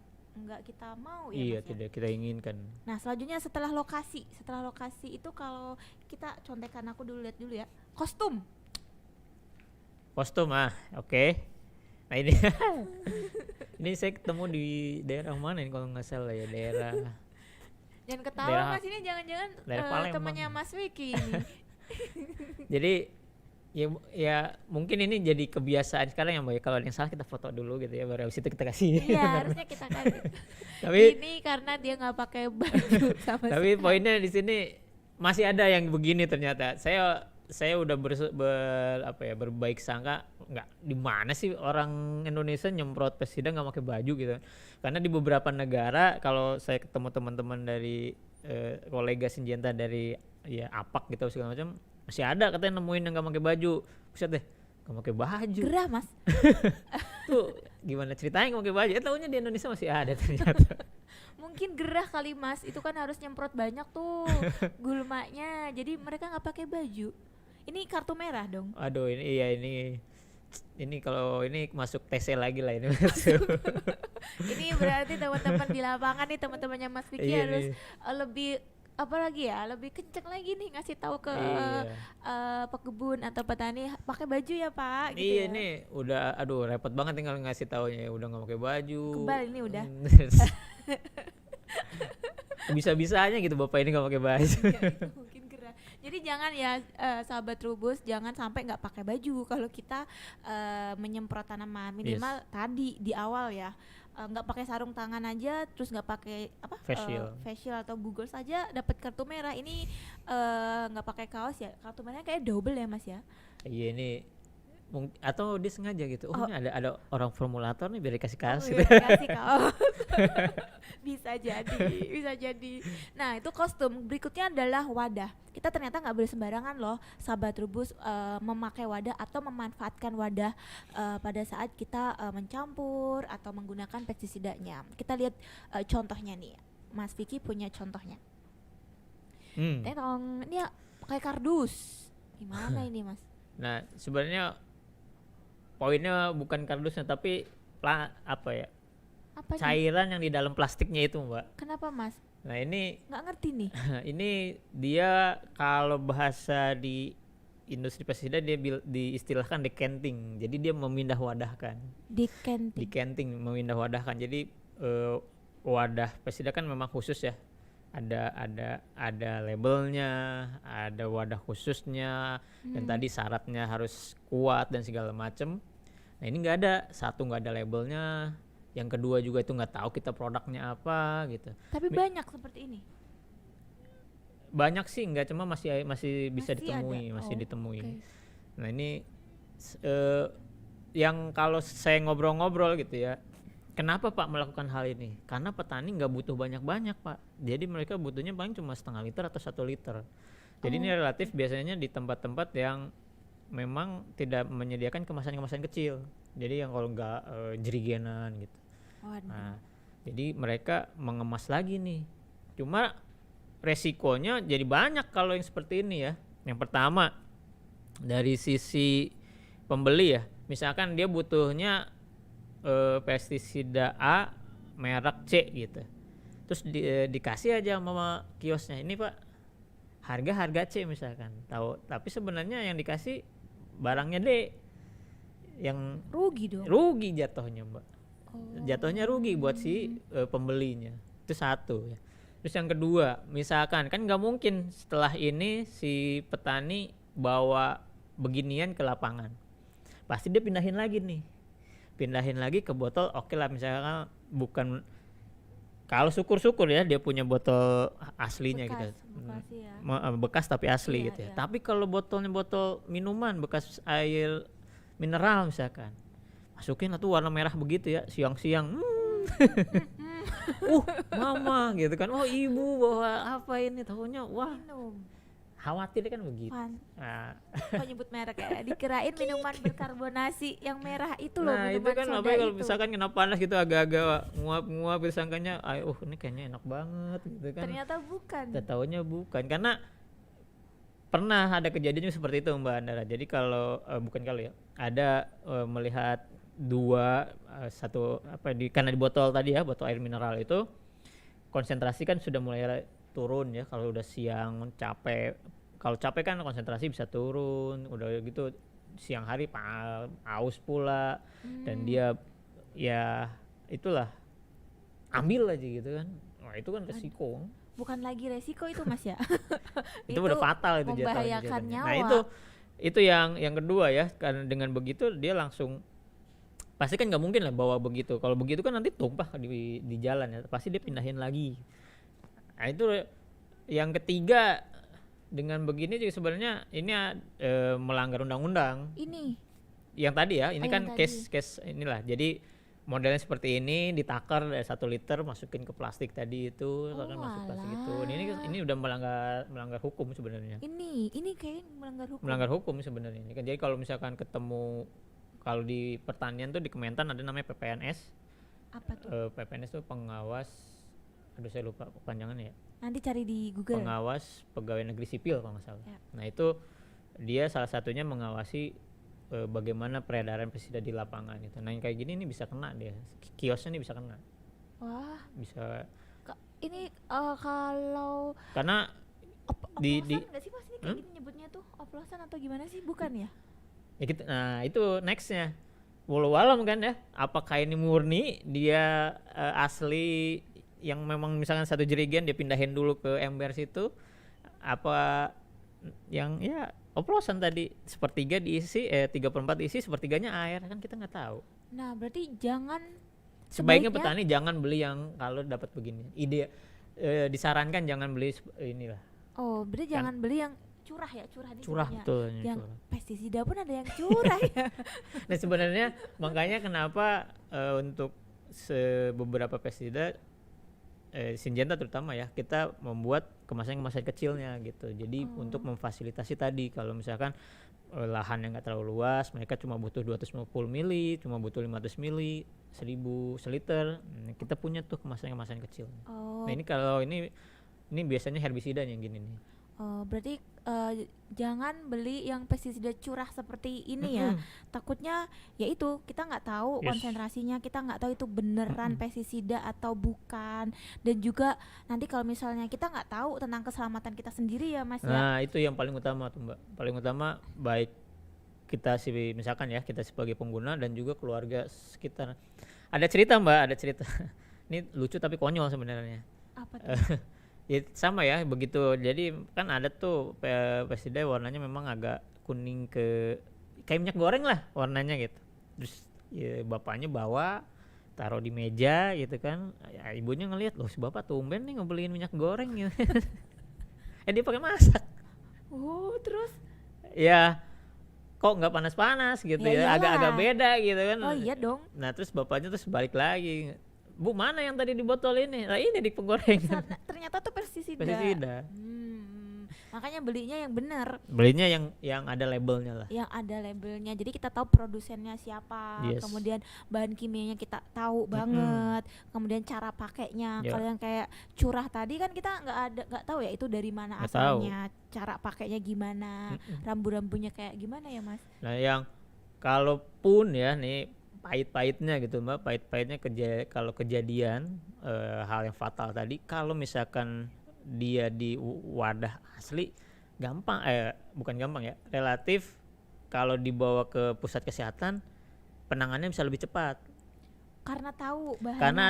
kita mau ya Iya, Mas ya. tidak kita inginkan. Nah selanjutnya setelah lokasi itu kalau kita contekan, aku dulu lihat dulu ya, kostum. Kostum oke. Nah ini ini saya ketemu di daerah mana ini kalau nggak salah ya, daerah Jangan ketawa Daerah- Mas, ini jangan-jangan daerah Palembang. temannya Mas Wiki ini. Jadi ya mungkin ini jadi kebiasaan sekarang ya Mbak ya, kalau ada yang salah kita foto dulu gitu ya, baru habis itu kita kasih. Iya harusnya kita kasih. Tapi Ini karena dia nggak pakai baju sama tapi sekali. poinnya di sini masih ada yang begini ternyata. Saya udah berbaik sangka, nggak, di mana sih orang Indonesia nyemprot pestisida nggak pakai baju gitu. Karena di beberapa negara kalau saya ketemu teman-teman dari kolega Sinjenta dari ya APAK gitu segala macam, masih ada katanya nemuin yang nggak pakai baju. Buset deh, nggak pakai baju. Gerah Mas. Tuh gimana ceritanya nggak pakai baju? Taunya di Indonesia masih ada ternyata. Mungkin gerah kali Mas, itu kan harus nyemprot banyak tuh gulmanya. Jadi mereka nggak pakai baju. Ini kartu merah dong. Aduh ini kalau ini masuk TC lagi lah ini masuk. Ini berarti teman-teman di lapangan nih, teman-temannya Mas Vicky Iya harus nih. lebih apa lagi ya, lebih kenceng lagi nih ngasih tahu ke Iya. pekebun atau petani, pakai baju ya Pak gitu Iya ya. nih udah, aduh repot banget tinggal ngasih taunya, udah nggak pakai baju. Kebal ini udah. Bisa-bisanya gitu bapak ini nggak pakai baju. Ya, itu mungkin gerah. Jadi jangan ya sahabat Trubus, jangan sampai nggak pakai baju kalau kita menyemprot tanaman. Minimal tadi di awal ya, nggak pakai sarung tangan aja, terus nggak pakai apa face shield atau Google saja dapat kartu merah. Ini nggak pakai kaos ya, kartu merahnya kayak double ya Mas ya. Iya ini atau dia sengaja gitu. Oh, ini ada orang formulator nih biar dikasih kaos Oh, gitu. iya, dikasih kaos. bisa jadi. Nah itu kostum. Berikutnya adalah wadah. Kita ternyata nggak boleh sembarangan loh sahabat Trubus memakai wadah atau memanfaatkan wadah pada saat kita mencampur atau menggunakan pestisidanya. Kita lihat contohnya nih, Mas Vicky punya contohnya. Tenong, ini ya, pakai kardus. Gimana ini Mas? Nah sebenarnya poinnya bukan kardusnya tapi apa cairan yang di dalam plastiknya itu Mbak. Kenapa Mas? Nah ini Nggak ngerti nih. ini dia kalau bahasa di industri pestisida dia diistilahkan decanting. Jadi dia memindah wadahkan. Decanting memindah wadahkan. Jadi wadah pestisida kan memang khusus ya. Ada labelnya, ada wadah khususnya, dan tadi syaratnya harus kuat dan segala macem. Nah ini nggak ada, satu nggak ada labelnya, yang kedua juga itu nggak tahu kita produknya apa gitu. Tapi banyak seperti ini. Banyak sih, nggak, cuma masih bisa ditemui, masih ditemui. Okay. Nah ini yang kalau saya ngobrol-ngobrol gitu ya, kenapa Pak melakukan hal ini? Karena petani nggak butuh banyak-banyak Pak. Jadi mereka butuhnya paling cuma 0,5 liter atau 1 liter. Jadi ini relatif biasanya di tempat-tempat yang memang tidak menyediakan kemasan-kemasan kecil. Jadi yang kalau nggak jerigenan gitu. Nah, jadi mereka mengemas lagi nih. Cuma resikonya jadi banyak kalau yang seperti ini ya. Yang pertama dari sisi pembeli ya, misalkan dia butuhnya pestisida A merek C gitu, terus dikasih aja sama kiosnya, ini Pak harga C misalkan, tahu, tapi sebenarnya yang dikasih barangnya D, yang Rugi dong. rugi jatuhnya Mbak. Jatuhnya rugi buat si pembelinya. Itu satu ya. Terus yang kedua, misalkan kan nggak mungkin setelah ini si petani bawa beginian ke lapangan, pasti dia pindahin lagi ke botol. Oke lah, misalkan bukan, kalau syukur-syukur ya dia punya botol aslinya gitu, bekas tapi asli gitu ya. Tapi kalau botolnya botol minuman bekas air mineral misalkan, masukin lah tuh warna merah begitu ya, siang-siang mama gitu kan, oh ibu bawa apa ini, tahunya wah khawatir kan begitu. Nah, kok nyebut merek ya, dikirain minuman berkarbonasi yang merah itu loh. Nah itu kan apa kalau misalkan kena panas gitu agak-agak nguap-nguap, disangkanya ini kayaknya enak banget gitu kan, ternyata bukan. Tahunya bukan, karena pernah ada kejadian seperti itu Mbak Andara. Jadi kalau ada melihat satu karena di botol tadi ya, botol air mineral itu konsentrasi kan sudah mulai turun ya, kalau udah siang capek, kalau capek kan konsentrasi bisa turun, udah gitu siang hari aus pula, dan dia ya itulah ambil aja gitu kan. Wah itu kan resiko. Bukan lagi resiko itu Mas ya. itu udah fatal, itu membahayakan nyawa. Nah itu yang kedua ya, karena dengan begitu dia langsung pasti kan nggak mungkin lah bawa begitu. Kalau begitu kan nanti tumpah di jalan ya, pasti dia pindahin lagi. Nah itu yang ketiga, dengan begini juga sebenarnya ini melanggar undang-undang. Ini yang tadi ya, ini kan case inilah. Jadi modelnya seperti ini, ditakar 1 liter masukin ke plastik tadi itu, masuk plastik itu. Ini udah melanggar hukum sebenarnya. Ini kayak melanggar hukum. Melanggar hukum sebenarnya ini kan. Jadi kalau misalkan ketemu, kalau di pertanian tuh di Kementan ada namanya PPNS. Apa tuh? PPNS tuh pengawas, saya lupa panjangannya ya. Nanti cari di Google. Pengawas Pegawai Negeri Sipil kalau nggak salah. Ya. Nah itu dia salah satunya mengawasi bagaimana peredaran pestisida di lapangan itu. Nah yang kayak gini ini bisa kena dia, kiosnya ini bisa kena. Wah. Bisa. Ini kalau karena oplosan nggak sih Mas, ini kayak gini nyebutnya tuh oplosan atau gimana sih, bukan ya? Nah itu nextnya. Walau alam kan ya, apakah ini murni dia asli yang memang misalkan 1 jerigen dia pindahin dulu ke ember situ, apa yang ya oplosan tadi 1/3 diisi 3/4 diisi, 1/3 air, kan kita nggak tahu. Nah berarti sebaiknya petani jangan beli yang kalau dapat begini. Disarankan jangan beli inilah. Oh berarti jangan beli yang curah betul, yang pestisida pun ada yang curah ya. Nah sebenarnya makanya kenapa untuk beberapa pestisida Syngenta terutama ya, kita membuat kemasan kecilnya gitu. Jadi untuk memfasilitasi tadi, kalau misalkan lahan yang nggak terlalu luas, mereka cuma butuh 250 mili, cuma butuh 500 mili, 1000 seliter, kita punya tuh kemasan kecil. Nah ini kalau ini biasanya herbisida yang gini nih. Berarti jangan beli yang pestisida curah seperti ini ya. Takutnya ya itu, kita nggak tahu konsentrasinya, kita nggak tahu itu beneran pestisida atau bukan. Dan juga nanti kalau misalnya kita nggak tahu tentang keselamatan kita sendiri ya Mas. Nah itu yang paling utama tuh Mbak. Paling utama baik kita misalkan ya, kita sebagai pengguna dan juga keluarga sekitar. Ada cerita Mbak, ini lucu tapi konyol sebenarnya. Apa tuh? Ya sama ya begitu. Jadi kan ada tuh pestisida warnanya memang agak kuning kayak minyak goreng lah warnanya gitu. Terus ya, bapaknya bawa taruh di meja gitu kan. Ya, ibunya ngelihat, loh si bapak tumben nih ngebeliin minyak goreng gitu. Dia pakai masak. Terus? Ya kok nggak panas-panas gitu ya, agak-agak beda gitu kan. Oh iya dong. Nah terus bapaknya terus balik lagi, Bu mana yang tadi di botol ini? Nah ini di penggorengan. Ternyata tuh pestisida. Makanya belinya yang benar, Belinya yang ada labelnya lah. yang ada labelnya. Jadi kita tahu produsennya siapa, Yes. kemudian bahan kimianya kita tahu Mm-mm. banget, kemudian cara pakainya. Ya. Kalau yang kayak curah tadi kan kita nggak tahu ya itu dari mana Nggak tahu. asalnya, cara pakainya gimana, Mm-mm. rambu-rambunya kayak gimana ya Mas? Nah yang kalaupun ya nih pahit-pahitnya gitu Mbak, pahit-pahitnya kalau kejadian hal yang fatal tadi, kalau misalkan dia di wadah asli gampang, bukan gampang ya, relatif kalau dibawa ke pusat kesehatan penanganannya bisa lebih cepat Karena tahu bahannya. karena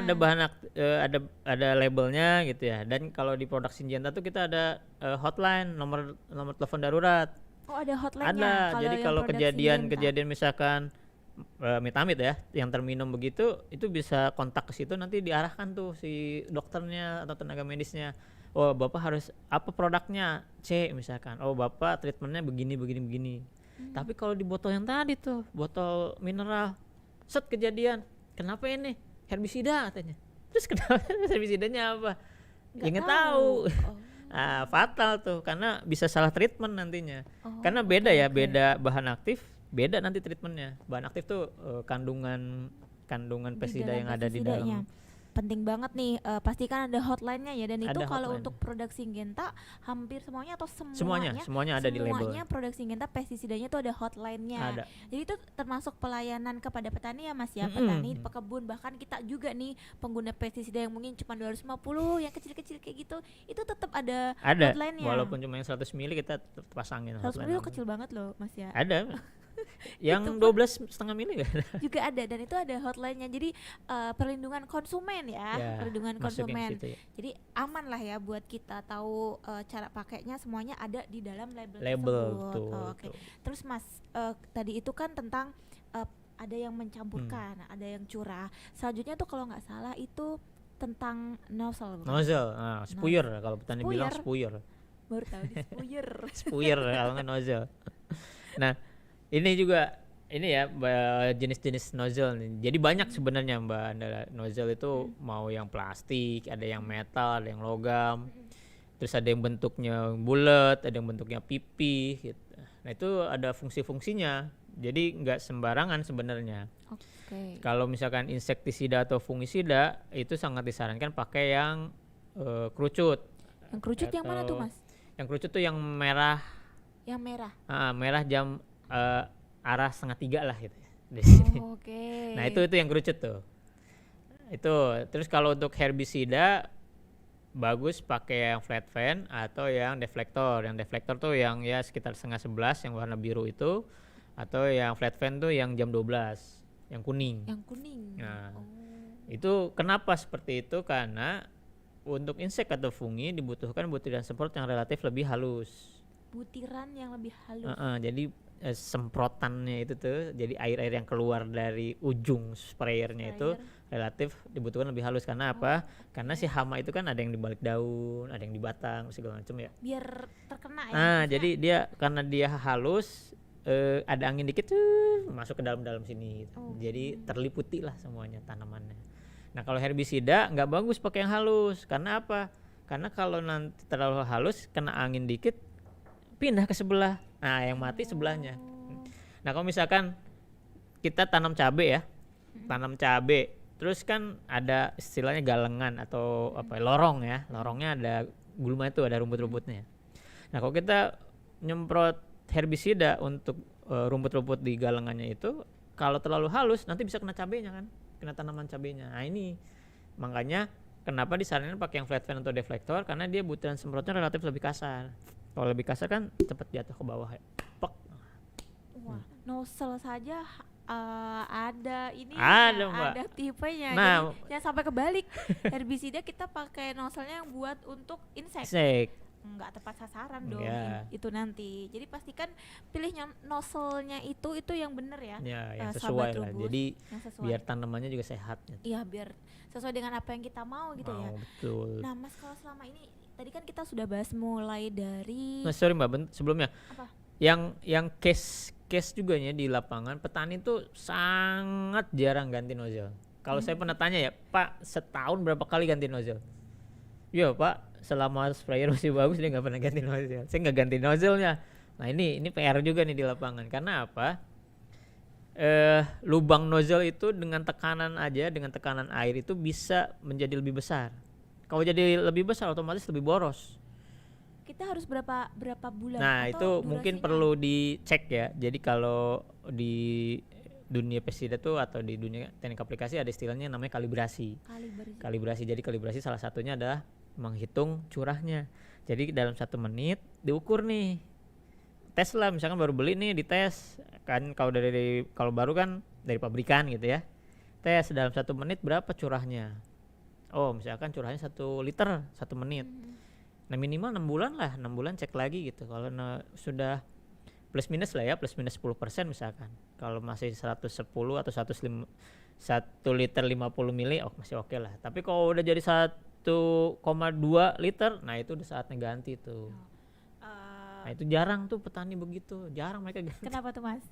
ada ada labelnya gitu ya. Dan kalau di produk Syngenta tuh kita ada hotline, nomor telepon darurat. Oh ada hotline-nya. Ada. Jadi yang kalau produk kejadian Syngenta. misalkan amit-amit ya, yang terminum begitu, itu bisa kontak ke situ, nanti diarahkan tuh si dokternya atau tenaga medisnya. Oh bapak harus apa produknya, C misalkan. Oh bapak treatmentnya begini begini begini. Tapi kalau di botol yang tadi tuh, botol mineral, set kejadian, kenapa ini herbisida katanya. Terus kenapa herbisidanya apa? Nggak tahu. Fatal tuh karena bisa salah treatment nantinya. Karena beda ya, beda bahan aktif, beda nanti treatmentnya. Bahan aktif tuh kandungan Di pestisida dalam yang ada di pestisidanya. dalam. Penting banget nih, pastikan ada hotline-nya ya. Dan itu Ada kalau hotline. untuk produk Syngenta hampir semuanya atau semuanya Semuanya ada di label. semuanya produk Syngenta pestisidanya tuh ada hotline-nya. Ada. Jadi itu termasuk pelayanan kepada petani ya Mas ya, Mm-mm. petani, pekebun, bahkan kita juga nih pengguna pestisida yang mungkin cuma 250 yang kecil-kecil kayak gitu, itu tetap ada Ada. hotline-nya. Walaupun cuma yang 100 mili kita tetap pasangin 100 hotline. mili kecil banget loh Mas ya. Ada. Yang 12,5 mili kan? Juga ada, dan itu ada hotline-nya. Jadi perlindungan konsumen ya, perlindungan masukin konsumen. situ ya. Jadi aman lah ya buat kita tahu cara pakainya, semuanya ada di dalam label Label tersebut. tuh. Oh, oke. Terus Mas, tadi itu kan tentang ada yang mencampurkan, ada yang curah. Selanjutnya tuh kalau nggak salah itu tentang nozzle. bukan? Nozzle, spuyer kalau petani bilang Spuyer. spuyer. Baru tahu nih spuyer. Spuyer kalau nggak nozzle. Nah, ini juga ini ya jenis-jenis nozzle nih. Jadi banyak sebenarnya Mbak Andara. Nozzle itu mau yang plastik, ada yang metal, ada yang logam. Terus ada yang bentuknya bulat, ada yang bentuknya pipi gitu. Nah, itu ada fungsi-fungsinya. Jadi nggak sembarangan sebenarnya. Oke. Kalau misalkan insektisida atau fungisida itu sangat disarankan pakai yang kerucut. Yang kerucut yang mana tuh Atau Mas? Yang kerucut tuh yang merah, Yang merah. merah jam arah 2:30 lah gitu ya di sini. Oh, oke. Nah itu yang kerucut tuh. Itu terus kalau untuk herbisida bagus pakai yang flat fan atau yang deflektor. Yang deflektor tuh yang ya sekitar 10:30 yang warna biru itu, atau yang flat fan tuh yang jam 12 yang kuning. Yang kuning. Nah, Oh. itu kenapa seperti itu? Karena untuk insek atau fungi dibutuhkan butiran semprot yang relatif lebih halus. Butiran yang lebih halus. Jadi semprotannya itu tuh, jadi air-air yang keluar dari ujung sprayernya itu relatif dibutuhkan lebih halus. Karena apa? Karena si hama itu kan ada yang di balik daun, ada yang di batang, segala macam ya. Biar terkena ya. Nah, jadi dia karena dia halus, ada angin dikit tuh masuk ke dalam sini gitu. Jadi terliputi lah semuanya tanamannya. Nah, kalau herbisida nggak bagus pakai yang halus. Karena apa? Karena kalau nanti terlalu halus, kena angin dikit, pindah ke sebelah. Nah, yang mati sebelahnya. Nah, kalau misalkan kita tanam cabai ya, tanam cabai, terus kan ada istilahnya galengan atau apa lorong ya, lorongnya ada gulma itu, ada rumput-rumputnya. Nah, kalau kita nyemprot herbisida untuk rumput-rumput di galengannya itu, kalau terlalu halus nanti bisa kena cabainya kan, kena tanaman cabainya. Nah, ini makanya kenapa disarankan pakai yang flat fan atau deflektor, karena dia butiran semprotnya relatif lebih kasar. Kalau lebih kasar kan cepat jatuh ke bawah ya. Pek. Wah, nozzle saja ada ini Ada, Mbak. ada tipenya. Nah, Jadi jangan sampai kebalik. Herbisida kita pakai nozzle-nya yang buat untuk insek. insek. Nggak tepat sasaran dong Iya. itu nanti. Jadi pastikan pilihnya nozzle-nya itu yang bener ya. Ya, yang Sahabat sesuai lah. Trubus, Jadi yang sesuai. biar tanamannya juga sehat. Iya, biar sesuai dengan apa yang kita mau gitu ya. Betul. Nah, Mas, kalau selama ini tadi kan kita sudah bahas mulai dari Nah, sorry Mbak, sebelumnya. apa? Yang case juga ya di lapangan, petani tuh sangat jarang ganti nozzle. Kalau saya pernah tanya ya, Pak, setahun berapa kali ganti nozzle? Iya Pak, selama sprayer masih bagus dia nggak pernah ganti nozzle. Saya nggak ganti nozzle-nya. Nah ini PR juga nih di lapangan. Karena apa? Lubang nozzle itu dengan tekanan air itu bisa menjadi lebih besar. Kalau jadi lebih besar otomatis lebih boros. Kita harus berapa bulan? Nah atau itu mungkin durasinya? perlu dicek ya. Jadi kalau di dunia pestisida tuh atau di dunia teknik aplikasi ada istilahnya namanya kalibrasi. Kalibrasi. Jadi kalibrasi salah satunya adalah menghitung curahnya. Jadi dalam 1 menit diukur nih. Tes lah, misalkan baru beli nih dites kan, kalau baru kan dari pabrikan gitu ya. Tes dalam 1 menit berapa curahnya. Oh misalkan curahnya 1 liter 1 menit. Nah minimal 6 bulan lah, 6 bulan cek lagi gitu. Kalau sudah plus minus lah ya, plus minus 10% misalkan. Kalau masih 110 atau 1 liter 50 mili masih oke lah. Tapi kalau udah jadi 1,2 liter, nah itu udah saatnya ganti tuh. Nah itu jarang tuh petani begitu, jarang mereka ganti. Kenapa tuh Mas?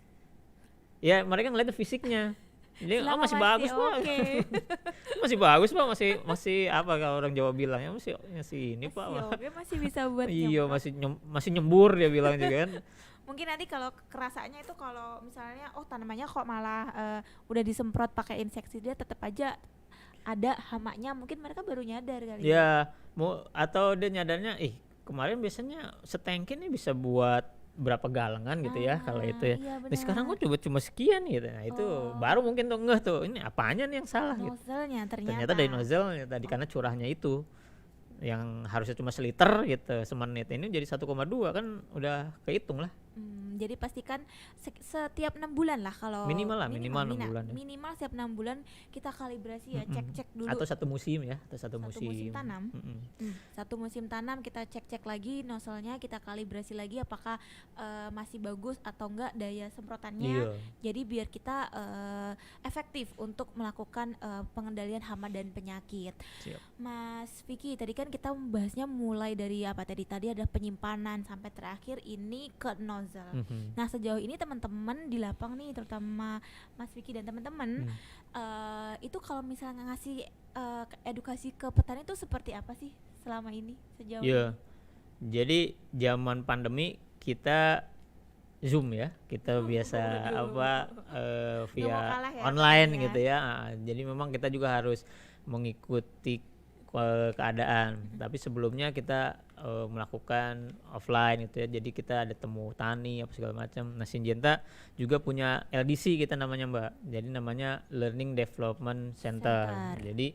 Ya mereka ngeliat fisiknya. Jadi Selama masih bagus Pak. Masih bagus Pak, masih apa kalau orang Jawa bilang ya masih ini Pak. Masih bisa buat Iya, nyemprot. masih nyembur dia bilang juga kan. Mungkin nanti kalau kerasanya itu kalau misalnya tanamannya kok malah udah disemprot pakai insektisida tetap aja ada hamanya, mungkin mereka baru nyadar kali. Ya, atau dia nyadarnya kemarin biasanya setengki nih bisa buat berapa galengan gitu ya kalau itu ya. Iya Nah, sekarang gua coba cuma sekian gitu. Nah, itu baru mungkin tuh ngeh tuh ini apanya nih yang salah gitu. Nozzle-nya Ternyata dari nozzle tadi karena curahnya itu yang harusnya cuma seliter gitu semenit ini jadi 1,2 kan udah kehitung lah. Jadi pastikan setiap 6 bulan lah kalau minimal 6 bulan ya. Minimal setiap 6 bulan kita kalibrasi ya, cek dulu. Atau 1 musim ya, atau satu musim tanam. 1 musim tanam kita cek nya nozzle-nya, kita kalibrasi lagi apakah masih bagus atau enggak daya semprotannya. Iya. Jadi biar kita efektif untuk melakukan pengendalian hama dan penyakit. Siap. Mas Vicky, tadi kan kita membahasnya mulai dari apa tadi ada penyimpanan sampai terakhir ini ke nozzle. Nah sejauh ini teman-teman di lapang nih, terutama Mas Vicky dan teman-teman, itu kalau misalnya ngasih edukasi ke petani itu seperti apa sih selama ini sejauh ini? Jadi zaman pandemi kita Zoom ya, kita biasa via online gitu ya. Jadi memang kita juga harus mengikuti keadaan. Tapi sebelumnya kita melakukan offline gitu ya. Jadi kita ada temu tani apa segala macam. Nah, Syngenta juga punya LDC kita namanya Mbak. Jadi namanya Learning Development Center. Jadi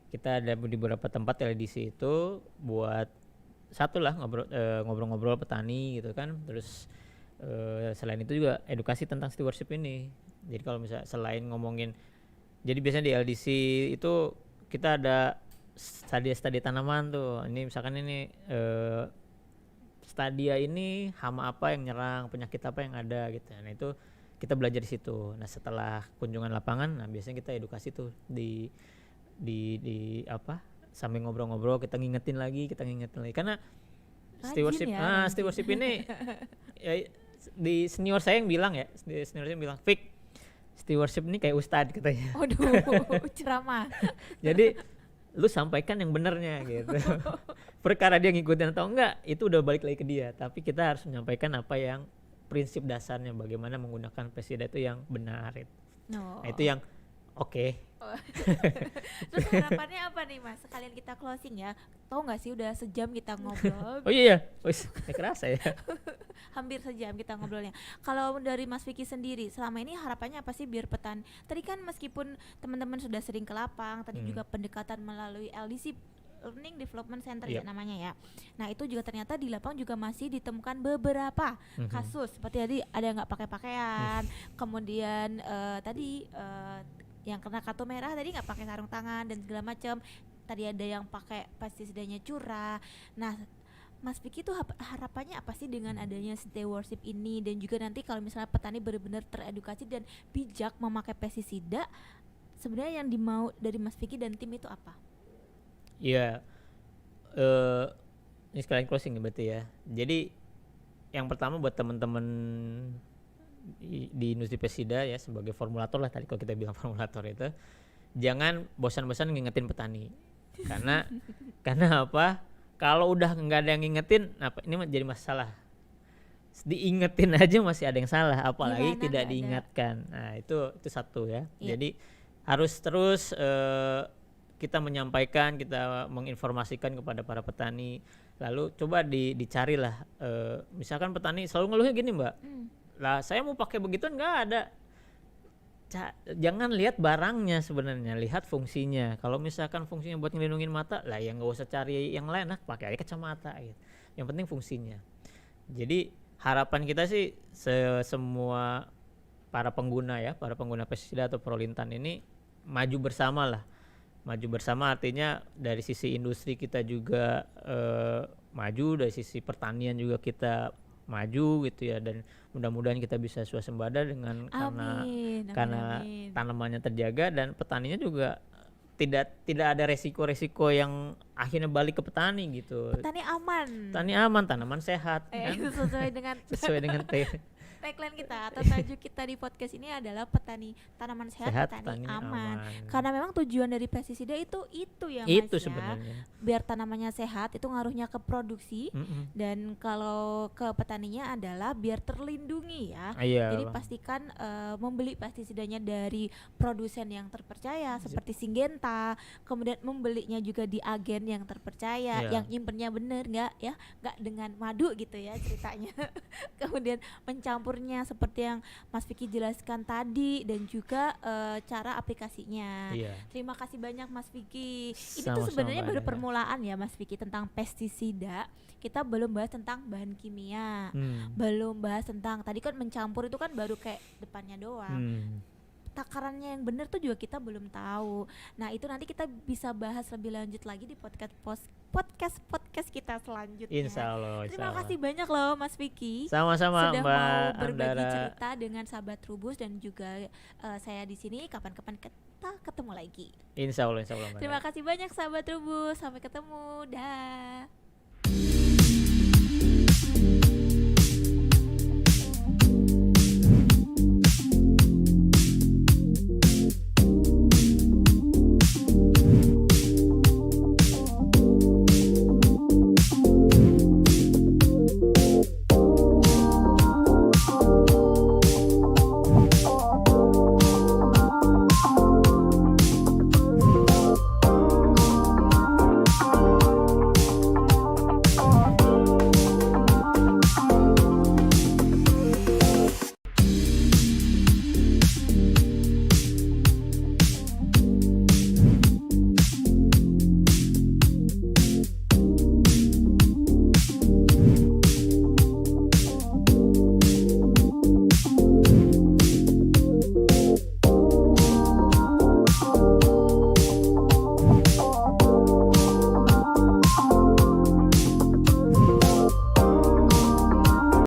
kita ada di beberapa tempat LDC itu buat satu lah ngobrol-ngobrol petani gitu kan. Terus selain itu juga edukasi tentang stewardship ini. Jadi kalau misalnya selain ngomongin, jadi biasanya di LDC itu kita ada stadia tanaman tuh. Ini misalkan ini stadia ini hama apa yang nyerang, penyakit apa yang ada gitu. Nah itu kita belajar di situ. Nah setelah kunjungan lapangan, nah biasanya kita edukasi tuh di sambil ngobrol-ngobrol kita ngingetin lagi karena stewardship ini ya, di senior saya yang bilang Fik, stewardship ini kayak ustadz katanya. Ceramah. Jadi lu sampaikan yang benernya gitu. Perkara dia ngikutin atau enggak itu udah balik lagi ke dia, tapi kita harus menyampaikan apa yang prinsip dasarnya, bagaimana menggunakan pestisida itu yang benar itu. Nah itu yang oke. Terus harapannya apa nih Mas? Sekalian kita closing ya. Tahu nggak sih udah sejam kita ngobrol. Oh iya, kerasa ya. Hampir sejam kita ngobrolnya. Kalau dari Mas Vicky sendiri, selama ini harapannya apa sih biar petani? Tadi kan meskipun teman-teman sudah sering ke lapang, tadi juga pendekatan melalui LDC, Learning Development Center ya namanya ya. Nah itu juga ternyata di lapang juga masih ditemukan beberapa kasus seperti tadi ada yang nggak pakai pakaian, kemudian tadi yang kena kartu merah tadi nggak pakai sarung tangan dan segala macam. Tadi ada yang pakai pestisidanya curah. Nah Mas Vicky tuh harapannya apa sih dengan adanya stewardship ini, dan juga nanti kalau misalnya petani benar-benar teredukasi dan bijak memakai pestisida, sebenarnya yang dimau dari Mas Vicky dan tim itu apa? Iya, ini sekalian closing berarti ya. Jadi yang pertama buat teman-teman di industri pestisida ya, sebagai formulator lah, tadi kalau kita bilang formulator itu, jangan bosan-bosan ngingetin petani. Karena apa? kalau udah nggak ada yang ngingetin, apa ini jadi masalah. Diingetin aja masih ada yang salah, apalagi Gimana tidak nggak ada? diingatkan. Nah itu satu ya. Iya. Jadi harus terus kita menyampaikan, kita menginformasikan kepada para petani. Lalu coba dicarilah, misalkan petani selalu ngeluhnya gini Mbak, lah saya mau pakai begituan nggak ada. Jangan lihat barangnya sebenarnya, lihat fungsinya. Kalau misalkan fungsinya buat ngelindungin mata, lah ya nggak usah cari yang lain, lah pakai aja kacamata gitu. Yang penting fungsinya. Jadi harapan kita sih semua para pengguna pestisida atau Prolintan ini maju bersama lah. Maju bersama artinya dari sisi industri kita juga maju, dari sisi pertanian juga kita maju gitu ya, dan mudah-mudahan kita bisa swasembada dengan karena Amin. tanamannya terjaga dan petaninya juga tidak ada resiko-resiko yang akhirnya balik ke petani gitu. Petani aman. Petani aman, tanaman sehat kan? Sesuai dengan Sesuai dengan tagline kita atau tajuk kita di podcast ini adalah petani tanaman sehat, petani aman. Karena memang tujuan dari pestisida itu ya Mas itu ya. sebenarnya. Biar tanamannya sehat, itu ngaruhnya ke produksi. Dan kalau ke petaninya adalah biar terlindungi ya. Iya, Jadi pastikan membeli pestisidanya dari produsen yang terpercaya seperti Syngenta, kemudian membelinya juga di agen yang terpercaya, yang nyimpennya bener nggak dengan madu gitu ya ceritanya. Kemudian mencampurnya seperti yang Mas Vicky jelaskan tadi, dan juga cara aplikasinya. Terima kasih banyak Mas Vicky. Ini tuh sebenarnya baru permulaan ya Mas Vicky tentang pestisida. Kita belum bahas tentang bahan kimia, belum bahas tentang tadi kan mencampur itu kan baru kayak depannya doang. Takarannya yang benar tuh juga kita belum tahu. Nah itu nanti kita bisa bahas lebih lanjut lagi di podcast kita selanjutnya. Insya Allah. Terima kasih banyak loh Mas Vicky. Sama-sama sudah Mbak mau berbagi Andara. cerita dengan sahabat Trubus, dan juga saya di sini. Kapan-kapan kita ketemu lagi. Insya Allah Mbak. Terima kasih banyak sahabat Trubus. Sampai ketemu. Dah.